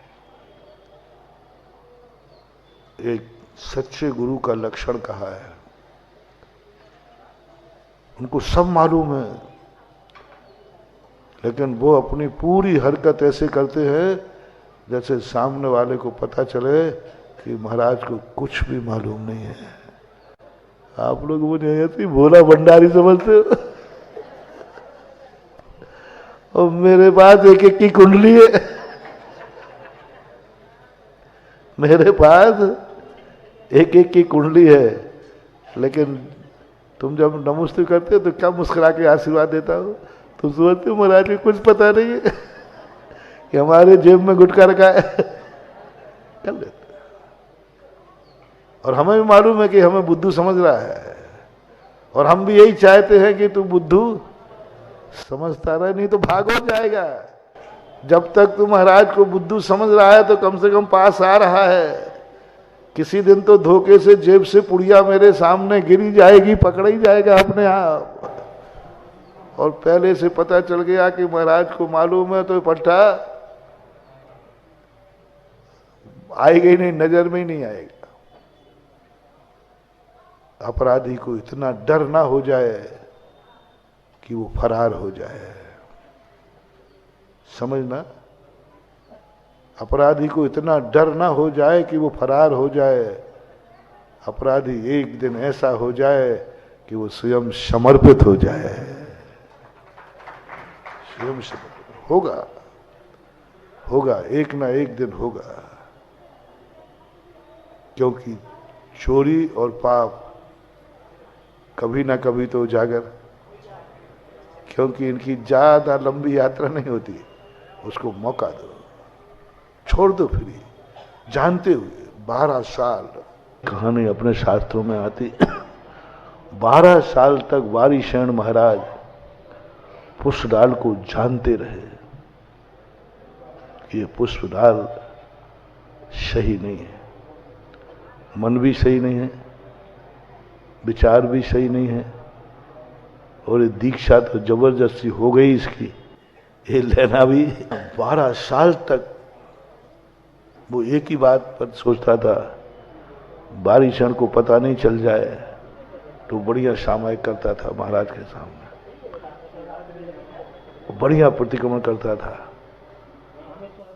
एक सच्चे गुरु का लक्षण कहा है, उनको सब मालूम है, लेकिन वो अपनी पूरी हरकत ऐसे करते हैं जैसे सामने वाले को पता चले कि महाराज को कुछ भी मालूम नहीं है। आप लोग मुझे ऐसी भोला भंडारी समझते हो और मेरे पास एक एक की कुंडली है, मेरे पास एक एक की कुंडली है, लेकिन तुम जब नमस्ते करते हो तो क्या मुस्कुरा के आशीर्वाद देता हो? तुम सोचते हो महाराज को कुछ पता नहीं है कि हमारे जेब में गुटखा रखा है कर लेते। और हमें भी मालूम है कि हमें बुद्धू समझ रहा है, और हम भी यही चाहते हैं कि तू बुद्धू समझता रहे, नहीं तो भाग हो जाएगा। जब तक तू महाराज को बुद्धू समझ रहा है तो कम से कम पास आ रहा है। किसी दिन तो धोखे से जेब से पुड़िया मेरे सामने गिरी जाएगी, पकड़ा ही जाएगा अपने आप। और पहले से पता चल गया कि महाराज को मालूम है तो पट्टा आएगा ही नहीं, नजर में ही नहीं आएगा। अपराधी को इतना डर ना हो जाए कि वो फरार हो जाए, समझना। अपराधी को इतना डर ना हो जाए कि वो फरार हो जाए। अपराधी एक दिन ऐसा हो जाए कि वो स्वयं समर्पित हो जाए। स्वयं समर्पित होगा, होगा, एक ना एक दिन होगा। क्योंकि चोरी और पाप कभी ना कभी तो उजागर, क्योंकि इनकी ज्यादा लंबी यात्रा नहीं होती। उसको मौका दो, छोड़ दो फ्री, जानते हुए। 12 साल कहानी अपने शास्त्रों में आती 12 साल तक वारीशरण महाराज पुष्पडाल को जानते रहे कि ये पुष्पडाल सही नहीं है, मन भी सही नहीं है, विचार भी सही नहीं है, और ये दीक्षा तो जबरदस्ती हो गई इसकी, ये लेना भी। 12 साल तक वो एक ही बात पर सोचता था, वारीशरण को पता नहीं चल जाए तो बढ़िया सामायिक करता था महाराज के सामने, बढ़िया प्रतिक्रमण करता था,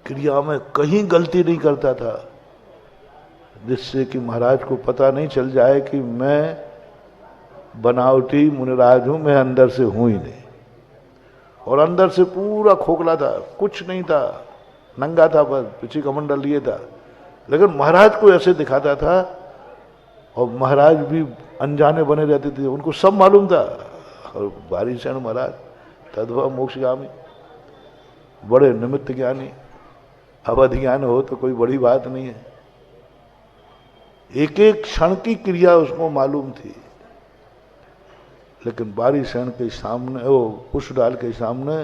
क्रिया में कहीं गलती नहीं करता था, जिससे कि महाराज को पता नहीं चल जाए कि मैं बनावटी मुनिराज हूं, मैं अंदर से हूं ही नहीं। और अंदर से पूरा खोखला था, कुछ नहीं था, नंगा था, बस पीछे कमंडल लिए था, लेकिन महाराज को ऐसे दिखाता था। और महाराज भी अनजाने बने रहते थे, उनको सब मालूम था। और वारीशरण महाराज तद्भव मोक्षगामी, बड़े निमित्त ज्ञानी, अवधि ज्ञान हो तो कोई बड़ी बात नहीं है। एक एक क्षण की क्रिया उसको मालूम थी, लेकिन वारीशरण के सामने, वो पुष्पडाल के सामने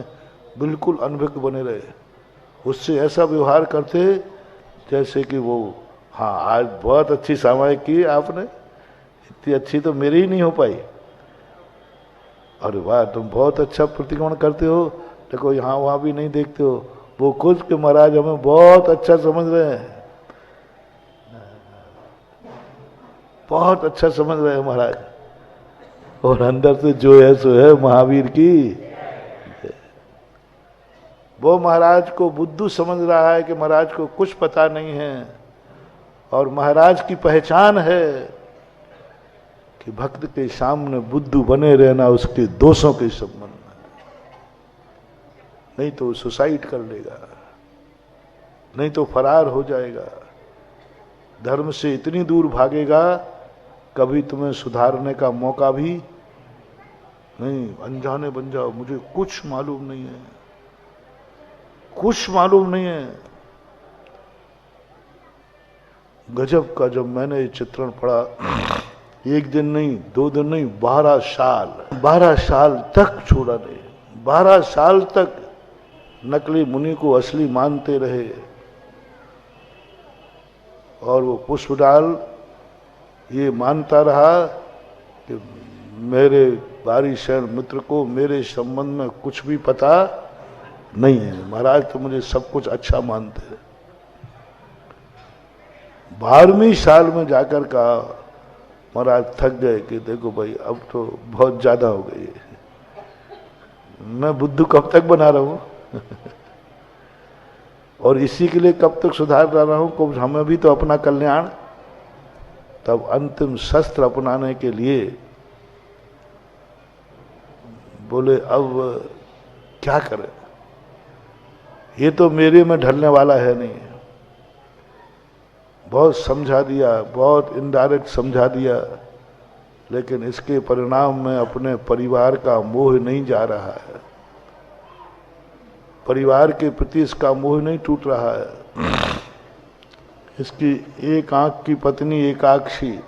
बिल्कुल अनभिज्ञ बने रहे। उससे ऐसा व्यवहार करते जैसे कि वो, हाँ आज बहुत अच्छी सामायिक की आपने, इतनी अच्छी तो मेरी ही नहीं हो पाई, अरे वाह तुम बहुत अच्छा प्रतिक्रमण करते हो, देखो यहाँ वहाँ भी नहीं देखते हो। वो खुद के महाराज हमें बहुत अच्छा समझ रहे हैं, बहुत अच्छा समझ रहे हैं महाराज, और अंदर से जो है सो है महावीर की। वो महाराज को बुद्धू समझ रहा है कि महाराज को कुछ पता नहीं है, और महाराज की पहचान है कि भक्त के सामने बुद्धू बने रहना उसके दोषों के संबंध में, नहीं तो सुसाइड कर लेगा, नहीं तो फरार हो जाएगा, धर्म से इतनी दूर भागेगा कभी तुम्हें सुधारने का मौका भी नहीं। अनजाने बन जाओ, मुझे कुछ मालूम नहीं है, कुछ मालूम नहीं है। गजब का जब मैंने ये चित्रण पढ़ा, एक दिन नहीं, 2 दिन नहीं, 12 साल तक छोड़ा नहीं। 12 साल तक नकली मुनि को असली मानते रहे, और वो पुष्पडाल ये मानता रहा कि मेरे वारीशरण मित्र को मेरे संबंध में कुछ भी पता नहीं है, महाराज तो मुझे सब कुछ अच्छा मानते हैं। 12वें साल में जाकर कहा, महाराज थक गए कि देखो भाई अब तो बहुत ज्यादा हो गई है, मैं बुद्धू कब तक बना रहा हूं और इसी के लिए कब तक सुधार रहा हूं, को हमें भी तो अपना कल्याण। तब अंतिम शस्त्र अपनाने के लिए बोले अब क्या करें, ये तो मेरे में ढलने वाला है नहीं। बहुत समझा दिया, बहुत इनडायरेक्ट समझा दिया, लेकिन इसके परिणाम में अपने परिवार का मोह नहीं जा रहा है, परिवार के प्रति इसका मोह नहीं टूट रहा है। इसकी एक आंख की पत्नी एकाक्षी,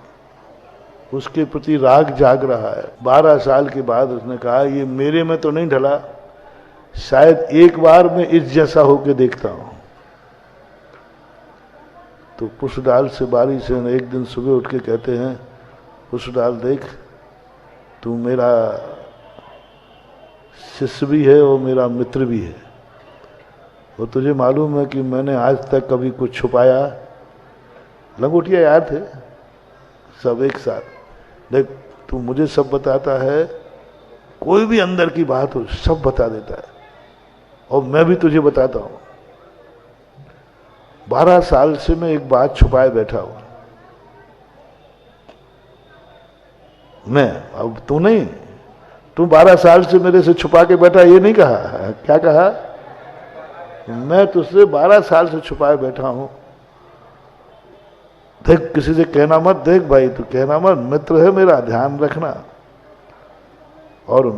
उसके प्रति राग जाग रहा है। 12 साल के बाद उसने कहा ये मेरे में तो नहीं ढला, शायद एक बार मैं इस जैसा होके देखता हूं। तो पुष्पडाल से बारिश एक दिन सुबह उठ के कहते हैं, पुष्पडाल देख, तू मेरा शिष्य भी है और मेरा मित्र भी है, और तुझे मालूम है कि मैंने आज तक कभी कुछ छुपाया। लंगोटिया यार थे सब एक साथ, देख तू मुझे सब बताता है, कोई भी अंदर की बात हो सब बता देता है, और मैं भी तुझे बताता हूं। 12 साल से मैं एक बात छुपाए बैठा हूं, मैं, अब तू नहीं, तू 12 साल से मेरे से छुपा के बैठा, ये नहीं कहा, क्या कहा, मैं तुझसे 12 साल से छुपाए बैठा हूं। देख किसी से कहना मत, देख भाई तू कहना मत, मित्र है मेरा, ध्यान रखना। और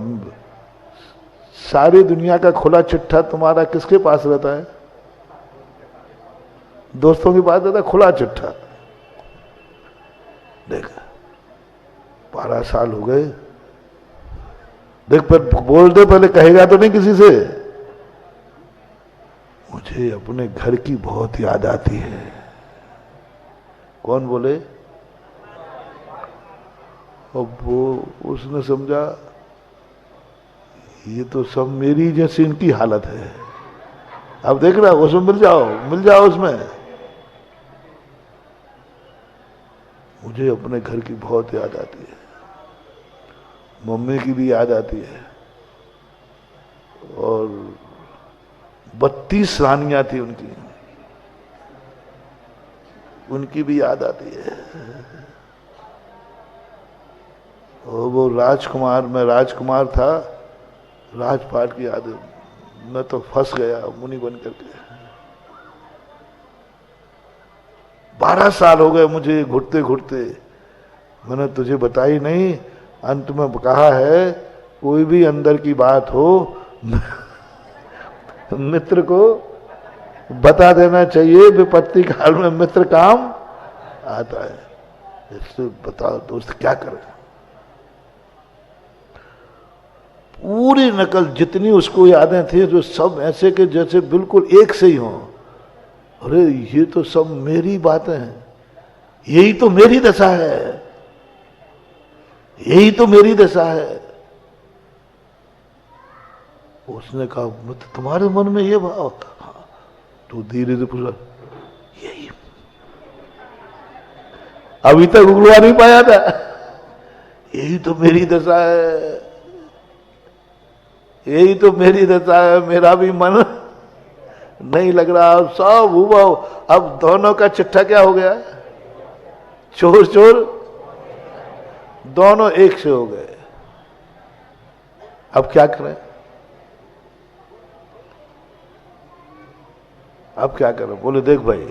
सारी दुनिया का खुला चिट्ठा तुम्हारा किसके पास रहता है? दोस्तों के पास रहता है खुला चिट्ठा। देख 12 साल हो गए, देख पर बोल दे, पहले कहेगा तो नहीं किसी से, मुझे अपने घर की बहुत याद आती है। कौन बोले? अब वो उसने समझा ये तो सब मेरी जैसी इनकी हालत है। अब देख रहा उसमें मिल जाओ उसमें। मुझे अपने घर की बहुत याद आती है, मम्मी की भी याद आती है, और 32 रानियां थी उनकी भी याद आती है। और वो राजकुमार, मैं राजकुमार था, राजपाट की याद, मैं तो फंस गया मुनि बन करके। 12 साल हो गए मुझे घुटते घुटते, मैंने तुझे बताई नहीं। अंत में कहा है कोई भी अंदर की बात हो मित्र को बता देना चाहिए, विपत्ति काल में मित्र काम आता है। इससे बताओ दोस्त क्या करे। पूरी नकल जितनी उसको यादें थी जो सब ऐसे के जैसे बिल्कुल एक से ही हों। अरे ये तो सब मेरी बातें हैं, यही तो मेरी दशा है, यही तो मेरी दशा है। उसने कहा तुम्हारे मन में ये भाव? हाँ। तो धीरे धीरे पूछा यही, अभी तक उगलवा नहीं पाया था, यही तो मेरी दशा है, यही तो मेरी दशा है, मेरा भी मन नहीं लग रहा। अब सब हुआ, अब दोनों का चिट्ठा क्या हो गया? चोर चोर दोनों एक से हो गए। अब क्या करें? अब क्या करें? बोले देख भाई,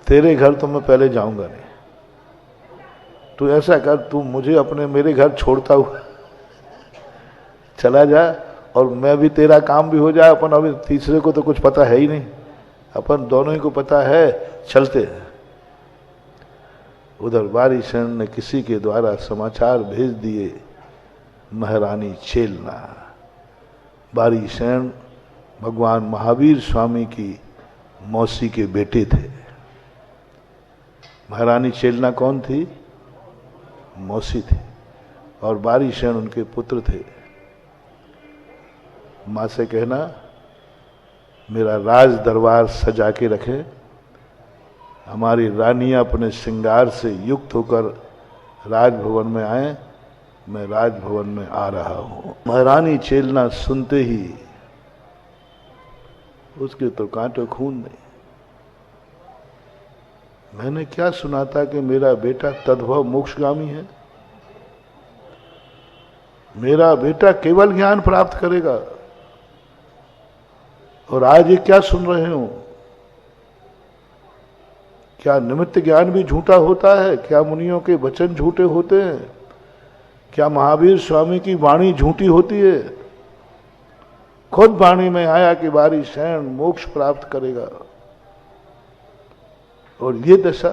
तेरे घर तो मैं पहले जाऊंगा नहीं, तू ऐसा कर, तू मुझे अपने मेरे घर छोड़ता हुआ चला जा, और मैं भी, तेरा काम भी हो जाए। अपन अभी तीसरे को तो कुछ पता है ही नहीं, अपन दोनों ही को पता है, चलते हैं। उधर बारीशरण ने किसी के द्वारा समाचार भेज दिए, महारानी चेलना। बारीशरण भगवान महावीर स्वामी की मौसी के बेटे थे। महारानी चेलना कौन थी? मौसी थी, और बारीशरण उनके पुत्र थे। माँ से कहना मेरा राज दरबार सजा के रखे, हमारी रानियां अपने श्रृंगार से युक्त होकर राजभवन में आए, मैं राजभवन में आ रहा हूं। महारानी चेलना सुनते ही उसके तो कांटे खून नहीं। मैंने क्या सुना था कि मेरा बेटा तद्भव मोक्षगामी है, मेरा बेटा केवल ज्ञान प्राप्त करेगा, और आज ये क्या सुन रहे हो? क्या निमित्त ज्ञान भी झूठा होता है? क्या मुनियों के वचन झूठे होते हैं? क्या महावीर स्वामी की वाणी झूठी होती है? खुद वाणी में आया कि बारी शरण मोक्ष प्राप्त करेगा, और ये दशा।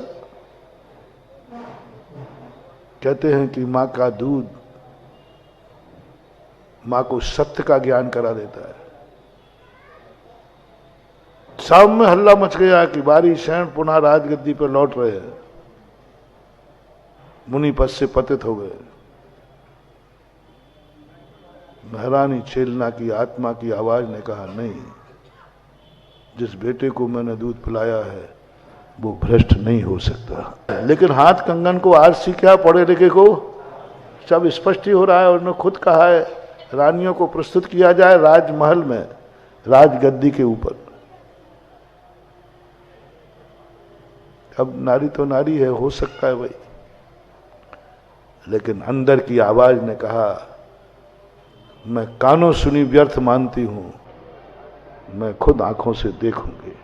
कहते हैं कि मां का दूध मां को सत्य का ज्ञान करा देता है। सब में हल्ला मच गया कि बारी शरण पुनः राजगद्दी पर लौट रहे हैं। मुनि पद से पतित हो गए। महारानी छेलना की आत्मा की आवाज ने कहा, नहीं, जिस बेटे को मैंने दूध पिलाया है वो भ्रष्ट नहीं हो सकता। लेकिन हाथ कंगन को आरसी क्या, पढ़े लिखे को सब स्पष्ट ही हो रहा है। उन्होंने खुद कहा है रानियों को प्रस्तुत किया जाए राजमहल में, राजगद्दी के ऊपर। अब नारी तो नारी है, हो सकता है भाई, लेकिन अंदर की आवाज ने कहा, मैं कानों सुनी व्यर्थ मानती हूं, मैं खुद आंखों से देखूंगी।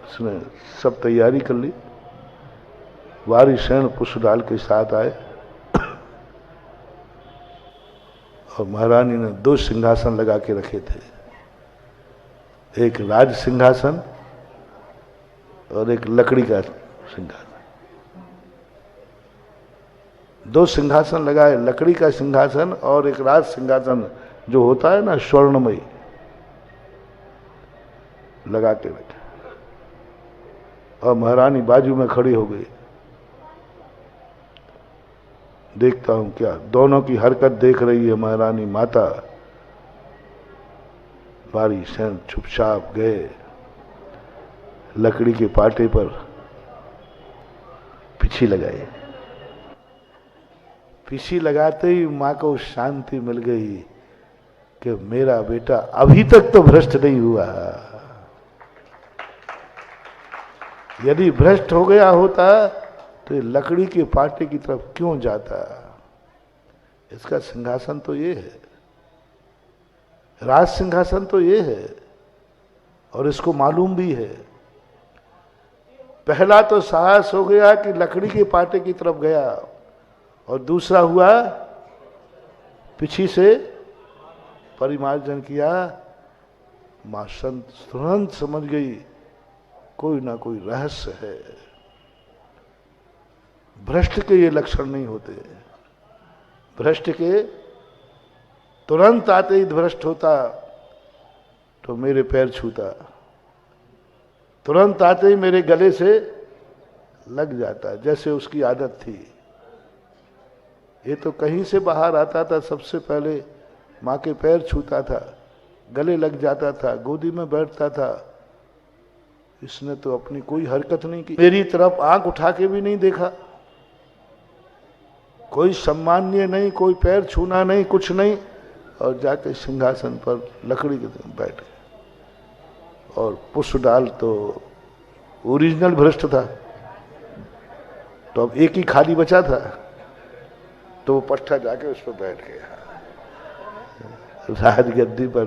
उसने सब तैयारी कर ली। वारी शरण पुष्पडाल के साथ आए और महारानी ने 2 सिंहासन लगा के रखे थे, एक राज सिंहासन और एक लकड़ी का सिंहासन। 2 सिंहासन लगाए, लकड़ी का सिंहासन और एक राज सिंहासन जो होता है ना स्वर्णमयी, लगा के रखे। और महारानी बाजू में खड़ी हो गई। देखता हूं क्या, दोनों की हरकत देख रही है महारानी माता। बारी शरण चुपचाप गए, लकड़ी के पाटे पर पिछी लगाई। पिछी लगाते ही मां को शांति मिल गई कि मेरा बेटा अभी तक तो भ्रष्ट नहीं हुआ। यदि भ्रष्ट हो गया होता तो ये लकड़ी के पाटे की तरफ क्यों जाता? इसका सिंहासन तो ये है, राज सिंहासन तो ये है, और इसको मालूम भी है। पहला तो साहस हो गया कि लकड़ी के पाटे की तरफ गया, और दूसरा हुआ पीछे से परिमार्जन किया। मां संत तुरंत समझ गई कोई ना कोई रहस्य है। भ्रष्ट के ये लक्षण नहीं होते। भ्रष्ट के तुरंत आते ही भ्रष्ट होता तो मेरे पैर छूता, तुरंत आते ही मेरे गले से लग जाता, जैसे उसकी आदत थी। ये तो कहीं से बाहर आता था, सबसे पहले माँ के पैर छूता था, गले लग जाता था, गोदी में बैठता था। इसने तो अपनी कोई हरकत नहीं की, मेरी तरफ आंख उठा के भी नहीं देखा, कोई सम्माननीय नहीं, कोई पैर छूना नहीं, कुछ नहीं, और जाके सिंहासन पर लकड़ी के बैठ गए। और पुष्पडाल तो ओरिजिनल भ्रष्ट था, तो अब एक ही खाली बचा था, तो वो पट्टा जाके उस पर बैठ गया राजगद्दी पर,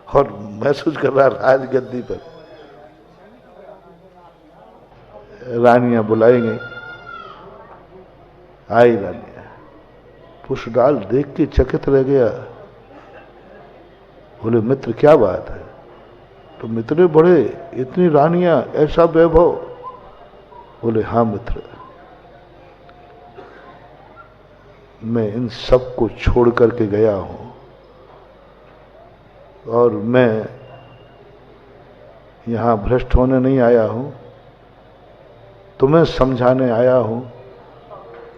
और महसूस कर रहा राजगद्दी पर। रानियां बुलाई गई, आई रानियां। पुष्पडाल देख के चकित रह गया। बोले मित्र क्या बात है? तो मित्र बड़े, इतनी रानियां, ऐसा वैभव? बोले हाँ मित्र, मैं इन सब को छोड़ करके गया हूं, और मैं यहां भ्रष्ट होने नहीं आया हूं, तुम्हें समझाने आया हूं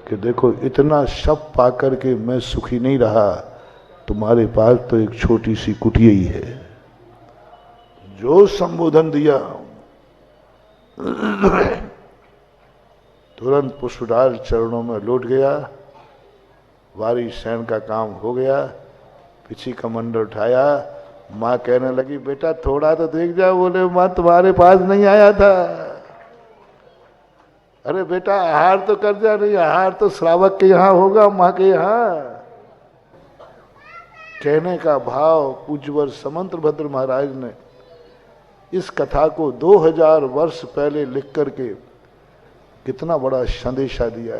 कि देखो इतना सब पाकर के मैं सुखी नहीं रहा, तुम्हारे पास तो एक छोटी सी कुटिया ही है। जो संबोधन दिया तुरंत पुष्पडाल चरणों में लौट गया। वारी शयन का काम हो गया, पीछे कमंडल उठाया। माँ कहने लगी बेटा थोड़ा तो देख जा। बोले माँ तुम्हारे पास नहीं आया था। अरे बेटा आहार तो कर जा। नहीं, आहार तो श्रावक के यहाँ होगा, माँ के यहाँ। कहने का भाव पूज्यवर समंत भद्र महाराज ने इस कथा को 2000 वर्ष पहले लिख करके कितना बड़ा संदेशा दिया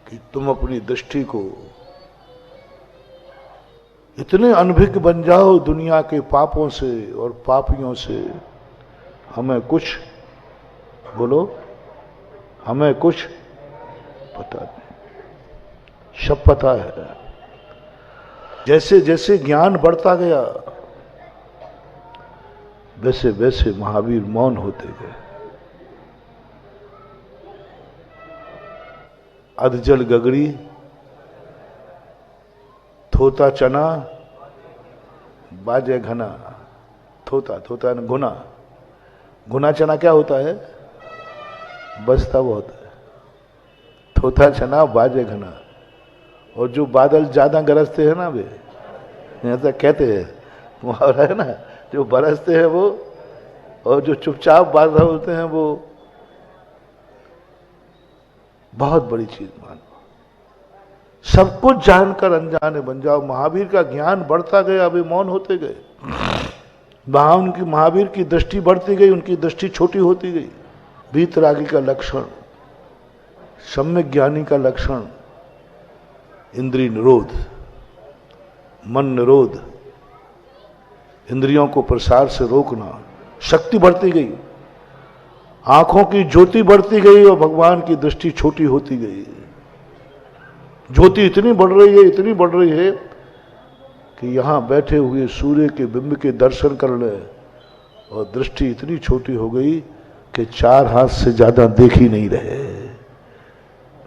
कि तुम अपनी दृष्टि को इतने अनभिज्ञ बन जाओ दुनिया के पापों से और पापियों से। हमें कुछ बोलो, हमें कुछ पता नहीं, सब पता है। जैसे जैसे ज्ञान बढ़ता गया वैसे वैसे महावीर मौन होते गए। अधजल गगड़ी, थोता चना, बाजे घना। थोता थोता गुना, गुना चना क्या होता है? बसता बहुत है। थोता चना, बाजे घना। और जो बादल ज्यादा गरजते हैं ना वे, ऐसा कहते हैं, मुहावरा है ना, जो बरसते हैं वो, और जो चुपचाप बादल होते हैं वो बहुत बड़ी चीज मानो। सब कुछ जानकर अनजाने बन जाओ। महावीर का ज्ञान बढ़ता गया, वे मौन होते गए। वहां उनकी महावीर की दृष्टि बढ़ती गई, उनकी दृष्टि छोटी होती गई। वीतरागी का लक्षण, सम्यक ज्ञानी का लक्षण इंद्रिय निरोध, मन निरोध, इंद्रियों को प्रसार से रोकना। शक्ति बढ़ती गई, आंखों की ज्योति बढ़ती गई और भगवान की दृष्टि छोटी होती गई। ज्योति इतनी बढ़ रही है, इतनी बढ़ रही है कि यहां बैठे हुए सूर्य के बिंब के दर्शन कर ले, और दृष्टि इतनी छोटी हो गई कि 4 हाथ से ज्यादा देख ही नहीं रहे।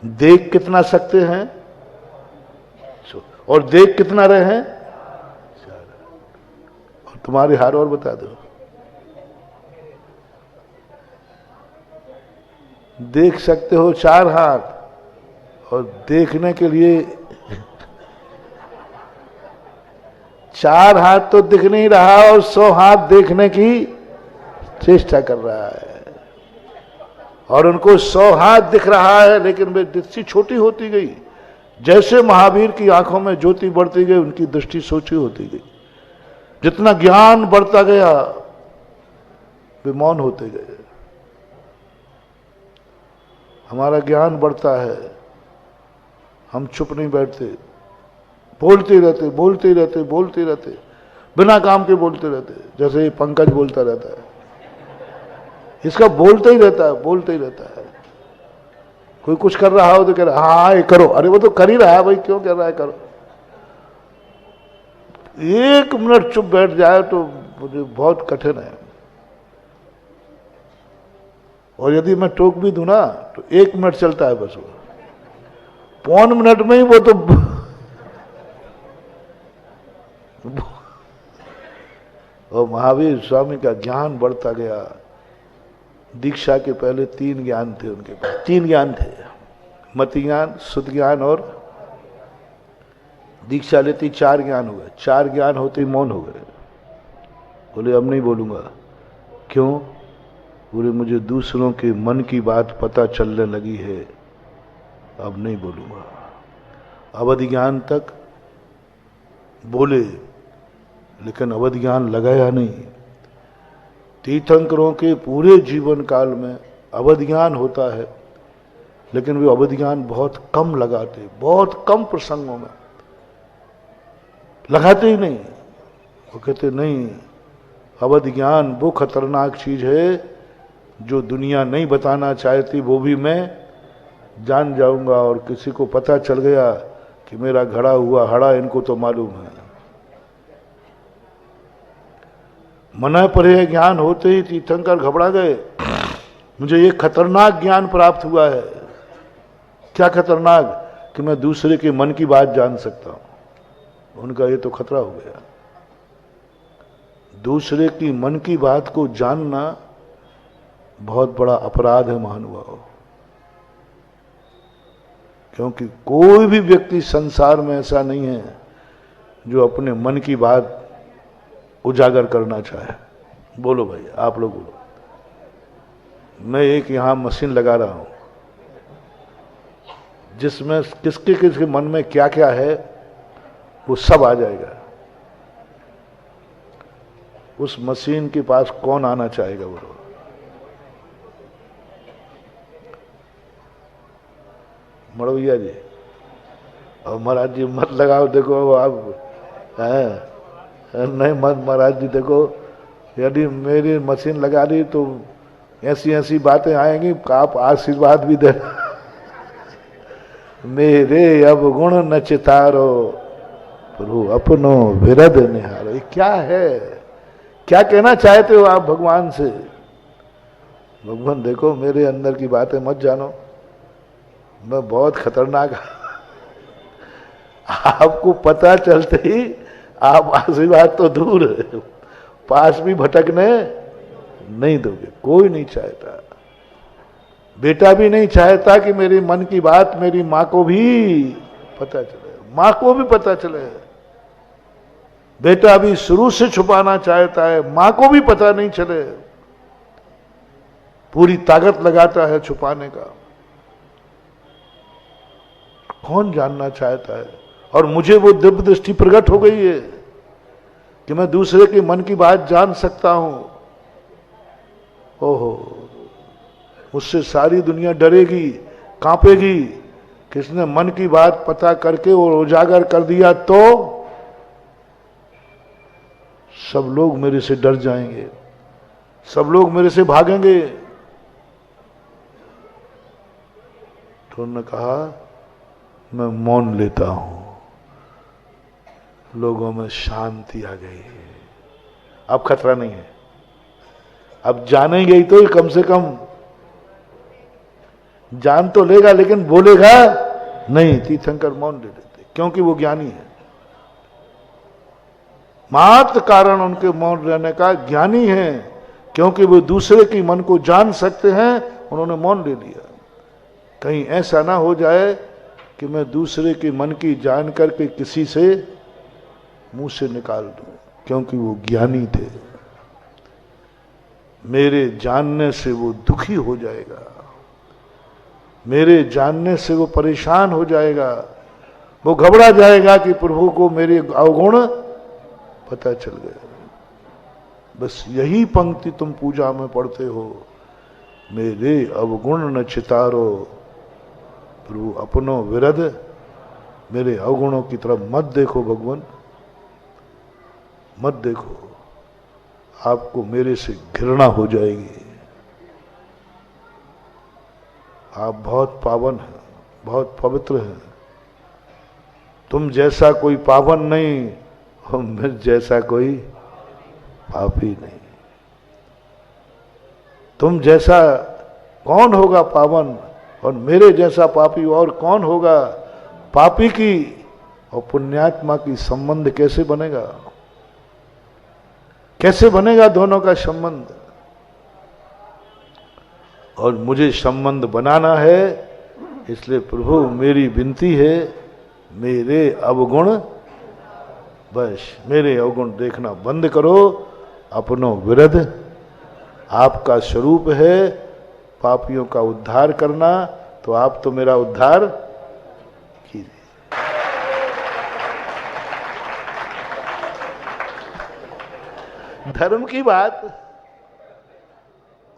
देख कितना सकते हैं और देख कितना रहे हैं? और तुम्हारे हार और बता दो। देख सकते हो 4 हाथ, और देखने के लिए 4 हाथ तो दिख नहीं रहा और 100 हाथ देखने की चेष्टा कर रहा है। और उनको 100 हाथ दिख रहा है, लेकिन वे दृष्टि छोटी होती गई। जैसे महावीर की आंखों में ज्योति बढ़ती गई, उनकी दृष्टि छोटी होती गई। जितना ज्ञान बढ़ता गया वे मौन होते गए। हमारा ज्ञान बढ़ता है, हम चुप नहीं बैठते, बोलते रहते, बोलते रहते, बोलते रहते, बिना काम के बोलते रहते। जैसे पंकज बोलता रहता है, इसका बोलते ही रहता है, बोलते ही रहता है। कोई कुछ कर रहा हो तो कह रहा है हाँ ये करो, अरे वो तो कर ही रहा है भाई, क्यों कह रहा है करो। 1 मिनट चुप बैठ जाए तो मुझे बहुत कठिन है। और यदि मैं टोक भी दूं ना तो 1 मिनट चलता है बस, वो 1.25 मिनट में ही वो तो और महावीर स्वामी का ज्ञान बढ़ता गया। दीक्षा के पहले 3 ज्ञान थे उनके पास, 3 ज्ञान थे, मति ज्ञान, शुद्ध ज्ञान और दीक्षा लेती 4 ज्ञान हो गए। 4 ज्ञान होते ही मौन हो गए। बोले अब नहीं बोलूंगा। क्यों? बोले मुझे दूसरों के मन की बात पता चलने लगी है, अब नहीं बोलूंगा। अवधि ज्ञान तक बोले, लेकिन अवधि ज्ञान लगाया नहीं। तीर्थंकरों के पूरे जीवन काल में अवधि ज्ञान होता है, लेकिन वे अवधि ज्ञान बहुत कम लगाते, बहुत कम प्रसंगों में लगाते ही नहीं। वो कहते नहीं, अवधि ज्ञान वो खतरनाक चीज है जो दुनिया नहीं बताना चाहती, वो भी मैं जान जाऊंगा। और किसी को पता चल गया कि मेरा घड़ा हुआ हड़ा इनको तो मालूम है। मना परे ज्ञान होते ही तीर्थंकर घबरा गए। मुझे ये खतरनाक ज्ञान प्राप्त हुआ है। क्या खतरनाक? कि मैं दूसरे के मन की बात जान सकता हूं। उनका ये तो खतरा हो गया। दूसरे की मन की बात को जानना बहुत बड़ा अपराध है महानुभाव। क्योंकि कोई भी व्यक्ति संसार में ऐसा नहीं है जो अपने मन की बात उजागर करना चाहे। बोलो भाई, आप लोग बोलो। मैं एक यहां मशीन लगा रहा हूं जिसमें किसके किसके मन में क्या क्या है वो सब आ जाएगा। उस मशीन के पास कौन आना चाहेगा बोलो? मड़वैया जी और महाराज जी मत लगाओ, देखो आप नहीं मत महाराज जी, देखो यदि मेरी मशीन लगा दी तो ऐसी ऐसी बातें आएंगी, आप आशीर्वाद भी देना। मेरे अवगुण न चितारो प्रभु अपनो विरद निहारो। ये क्या है? क्या कहना चाहते हो आप भगवान से? भगवान देखो मेरे अंदर की बातें मत जानो, मैं बहुत खतरनाक। आपको पता चलते ही आप आशीर्वाद तो दूर है, पास भी भटकने नहीं दोगे। कोई नहीं चाहता, बेटा भी नहीं चाहता कि मेरे मन की बात मेरी माँ को भी पता चले, माँ को भी पता चले। बेटा भी शुरू से छुपाना चाहता है, माँ को भी पता नहीं चले, पूरी ताकत लगाता है छुपाने का। कौन जानना चाहता है? और मुझे वो दिव्य दृष्टि प्रकट हो गई है कि मैं दूसरे के मन की बात जान सकता हूं। ओहो, मुझसे सारी दुनिया डरेगी, कांपेगी। किसने मन की बात पता करके और उजागर कर दिया तो सब लोग मेरे से डर जाएंगे, सब लोग मेरे से भागेंगे। तो उन्होंने कहा मैं मौन लेता हूं। लोगों में शांति आ गई है, अब खतरा नहीं है। अब जानेंगे ही तो कम से कम जान तो लेगा, लेकिन बोलेगा नहीं। तीर्थंकर मौन ले लेते क्योंकि वो ज्ञानी है। मात्र कारण उनके मौन रहने का ज्ञानी है, क्योंकि वो दूसरे की मन को जान सकते हैं, उन्होंने मौन ले लिया। कहीं ऐसा ना हो जाए कि मैं दूसरे के मन की जान करके किसी से मुंह से निकाल दूं, क्योंकि वो ज्ञानी थे। मेरे जानने से वो दुखी हो जाएगा, मेरे जानने से वो परेशान हो जाएगा, वो घबरा जाएगा कि प्रभु को मेरे अवगुण पता चल गया। बस यही पंक्ति तुम पूजा में पढ़ते हो, मेरे अवगुण न चितारो प्रभु अपनो विरद। मेरे अवगुणों की तरफ मत देखो भगवान, मत देखो, आपको मेरे से घृणा हो जाएगी। आप बहुत पावन हैं, बहुत पवित्र हैं। तुम जैसा कोई पावन नहीं और मैं जैसा कोई पापी नहीं। तुम जैसा कौन होगा पावन और मेरे जैसा पापी और कौन होगा? पापी की और पुण्यात्मा की संबंध कैसे बनेगा? कैसे बनेगा दोनों का संबंध? और मुझे संबंध बनाना है, इसलिए प्रभु मेरी विनती है, मेरे अवगुण, बस मेरे अवगुण देखना बंद करो, अपनो विरध। आपका स्वरूप है पापियों का उद्धार करना, तो आप तो मेरा उद्धार कीजिए। धर्म की बात,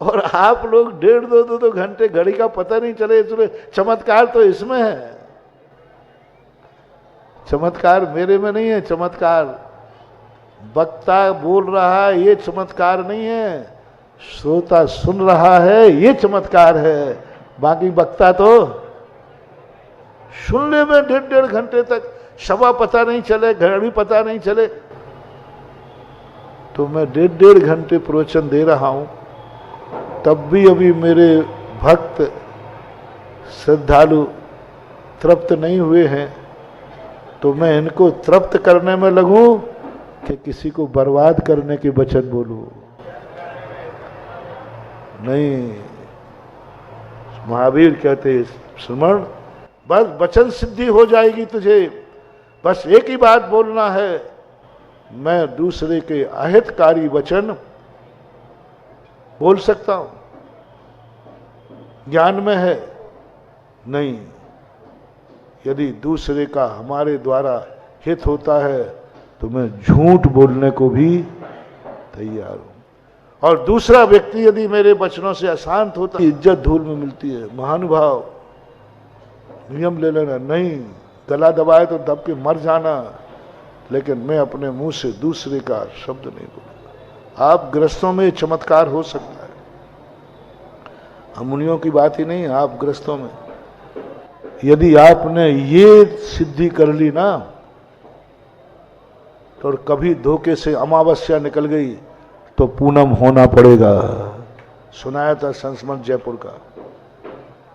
और आप लोग 1.5-2 घंटे घड़ी का पता नहीं चले, इसलिए चमत्कार तो इसमें है। चमत्कार मेरे में नहीं है, चमत्कार वक्ता बोल रहा है, ये चमत्कार नहीं है। श्रोता सुन रहा है, ये चमत्कार है। बाकी वक्ता तो सुनने में 1.5 घंटे तक सवा पता नहीं चले, घड़ी पता नहीं चले। तो मैं 1.5 घंटे प्रवचन दे रहा हूं, तब भी अभी मेरे भक्त श्रद्धालु तृप्त नहीं हुए हैं। तो मैं इनको तृप्त करने में लगूं कि किसी को बर्बाद करने के वचन बोलूं? नहीं, महावीर कहते स्मरण, बस वचन सिद्धि हो जाएगी तुझे। बस एक ही बात बोलना है, मैं दूसरे के अहितकारी वचन बोल सकता हूं। ज्ञान में है नहीं, यदि दूसरे का हमारे द्वारा हित होता है तो मैं झूठ बोलने को भी तैयार हूं। और दूसरा व्यक्ति यदि मेरे वचनों से अशांत होता, इज्जत धूल में मिलती है। महानुभाव, नियम ले लेना, नहीं गला दबाए तो दब के मर जाना, लेकिन मैं अपने मुंह से दूसरे का शब्द नहीं बोलूंगा। आप ग्रस्तों में चमत्कार हो सकता है, हम मुनियों की बात ही नहीं, आप ग्रस्तों में यदि आपने ये सिद्धि कर ली ना, तो कभी धोखे से अमावस्या निकल गई तो पूनम होना पड़ेगा। सुनाया था संस्मरण जयपुर का,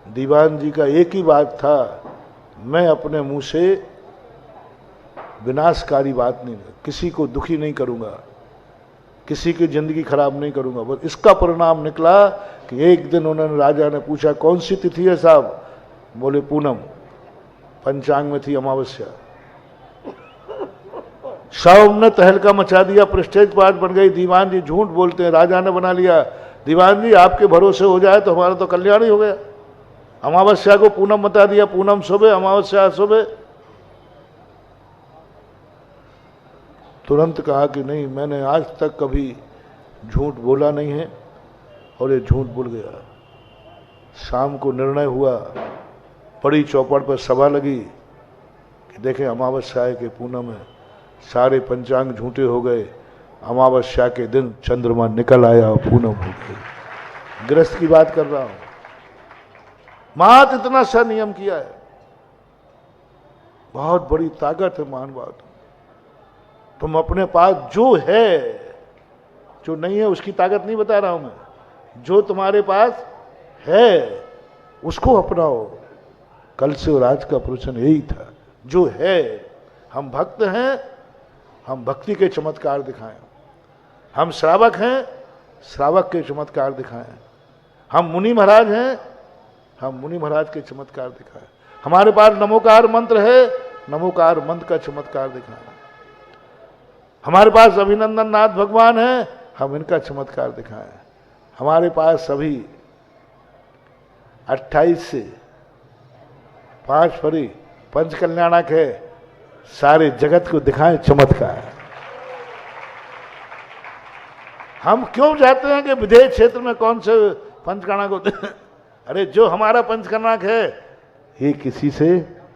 दीवान जी का एक ही बात था, मैं अपने मुंह से विनाशकारी बात नहीं, किसी को दुखी नहीं करूंगा, किसी की जिंदगी खराब नहीं करूंगा। बस इसका परिणाम निकला कि एक दिन उन्होंने, राजा ने पूछा कौन सी तिथि है साहब, बोले पूनम, पंचांग में थी अमावस्या। सब ने तहलका मचा दिया, प्रेस्टेज पार्ट बन गई। दीवान जी झूठ बोलते हैं, राजा ने बना लिया, दीवान जी आपके भरोसे हो जाए तो हमारा तो कल्याण ही हो गया। अमावस्या को पूनम बता दिया, पूनम सुबह, अमावस्या सुबह। तुरंत कहा कि नहीं, मैंने आज तक कभी झूठ बोला नहीं है और ये झूठ बोल गया। शाम को निर्णय हुआ, बड़ी चौपड़ पर सभा लगी कि देखें अमावस्या है कि पूनम है, सारे पंचांग झूठे हो गए। अमावस्या के दिन चंद्रमा निकल आया और पूनम हो गई। गृहस्थ की बात कर रहा हूं, मात इतना सा नियम किया है, बहुत बड़ी ताकत है महान बात। तुम अपने पास जो है, जो नहीं है उसकी ताकत नहीं बता रहा हूं मैं, जो तुम्हारे पास है उसको अपनाओ। कल से और आज का प्रवचन यही था, जो है। हम भक्त हैं, हम भक्ति के चमत्कार दिखाएं। हम श्रावक हैं, श्रावक के चमत्कार दिखाएं। हम मुनि महाराज हैं, हम मुनि महाराज के चमत्कार दिखाएं। हमारे पास नमोकार मंत्र है, नमोकार मंत्र का चमत्कार दिखाएं। हमारे पास अभिनंदन नाथ भगवान है, हम इनका चमत्कार दिखाएं। हमारे पास सभी 28 से 5 फरी पंच कल्याणक है, सारे जगत को दिखाएं चमत्कार। हम क्यों चाहते हैं कि विदेश क्षेत्र में कौन से पंचकर्णाक होते हैं? अरे जो हमारा पंचकर्णाक है ये किसी से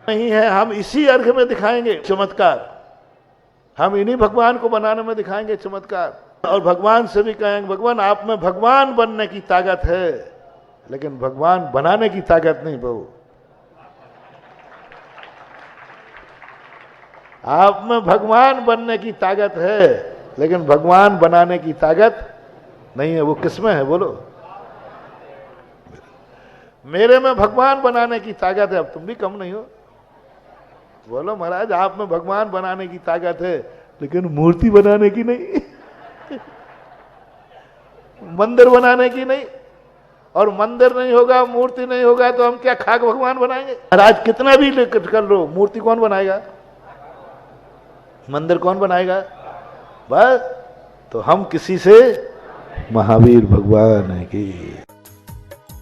नहीं है, हम इसी अर्घ में दिखाएंगे चमत्कार। हम इन्हीं भगवान को बनाने में दिखाएंगे चमत्कार। और भगवान से भी कहेंगे, भगवान आप में भगवान बनने की ताकत है, लेकिन भगवान बनाने की ताकत नहीं बहू। आप में भगवान बनने की ताकत है, लेकिन भगवान बनाने की ताकत नहीं है। वो किसमें है बोलो? मेरे में भगवान बनाने की ताकत है, अब तुम भी कम नहीं हो। बोलो महाराज आप में भगवान बनाने की ताकत है, लेकिन मूर्ति बनाने की नहीं, मंदिर बनाने की नहीं। और मंदिर नहीं होगा, मूर्ति नहीं होगा तो हम क्या खाक भगवान बनाएंगे? महाराज कितना भी कर लो, मूर्ति कौन बनाएगा? मंदिर कौन बनाएगा? बस तो हम किसी से महावीर भगवान है की।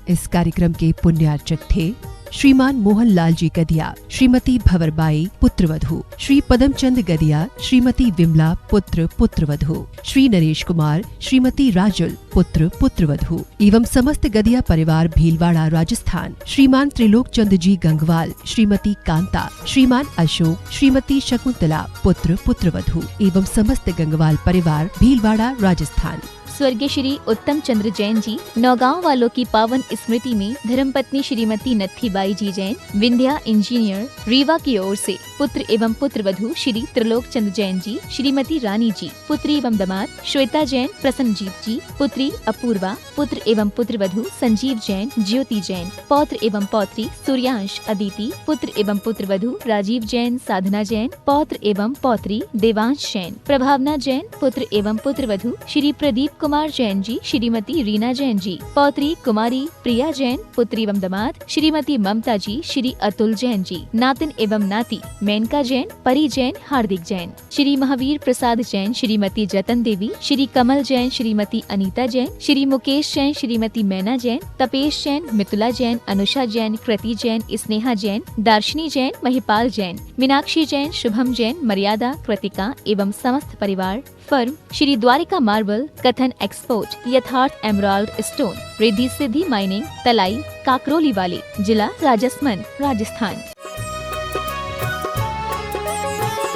इस कार्यक्रम के पुण्यार्चक थे श्रीमान मोहनलाल जी गदिया, श्रीमती भंवरबाई पुत्रवधू, श्री पदमचंद गदिया, श्रीमती विमला पुत्र पुत्रवधू, श्री नरेश कुमार, श्रीमती राजुल पुत्र पुत्रवधू एवं समस्त गदिया परिवार भीलवाड़ा राजस्थान, श्रीमान त्रिलोक चंद जी गंगवाल, श्रीमती कांता, श्रीमान अशोक, श्रीमती शकुंतला पुत्र पुत्रवधू एवं समस्त गंगवाल परिवार भीलवाड़ा राजस्थान। स्वर्गीय श्री उत्तम चंद्र जैन जी नौगांव वालों की पावन स्मृति में धर्मपत्नी श्रीमती नत्थीबाई जी जैन, विंध्या इंजीनियर, रीवा की ओर से पुत्र एवं पुत्रवधू श्री त्रिलोक चंद जैन जी, श्रीमती रानी जी, पुत्री एवं दामाद श्वेता जैन, प्रसन्नजीत जी, पुत्री अपूर्वा, पुत्र एवं पुत्रवधू संजीव जैन, ज्योति जैन, पौत्र एवं पौत्री सूर्यांश अदिति, पुत्र एवं पुत्रवधू राजीव जैन, साधना जैन, पौत्र एवं पौत्री देवांश जैन, प्रभावना जैन, पुत्र एवं पुत्रवधू श्री प्रदीप कुमार जैन जी, श्रीमती रीना जैन जी, पौत्री कुमारी प्रिया जैन, पुत्री एवं दामाद श्रीमती ममता जी, श्री अतुल जैन जी, नातिन एवं नाती मेनका जैन, परी जैन, हार्दिक जैन, श्री महावीर प्रसाद जैन, श्रीमती जतन देवी, श्री कमल जैन, श्रीमती अनीता जैन, श्री मुकेश जैन, श्रीमती मैना जैन, तपेश जैन, मितुला जैन, अनुषा जैन, कृति जैन, स्नेहा जैन, दार्शनी जैन, महिपाल जैन, मीनाक्षी जैन, शुभम जैन, मर्यादा, कृतिका एवं समस्त परिवार। फर्म श्री द्वारिका मार्बल, कथन एक्सपोर्ट, यथार्थ emerald stone, Riddhi Siddhi mining, तलाई, काकरोली वाली, जिला राजसमंद, राजस्थान।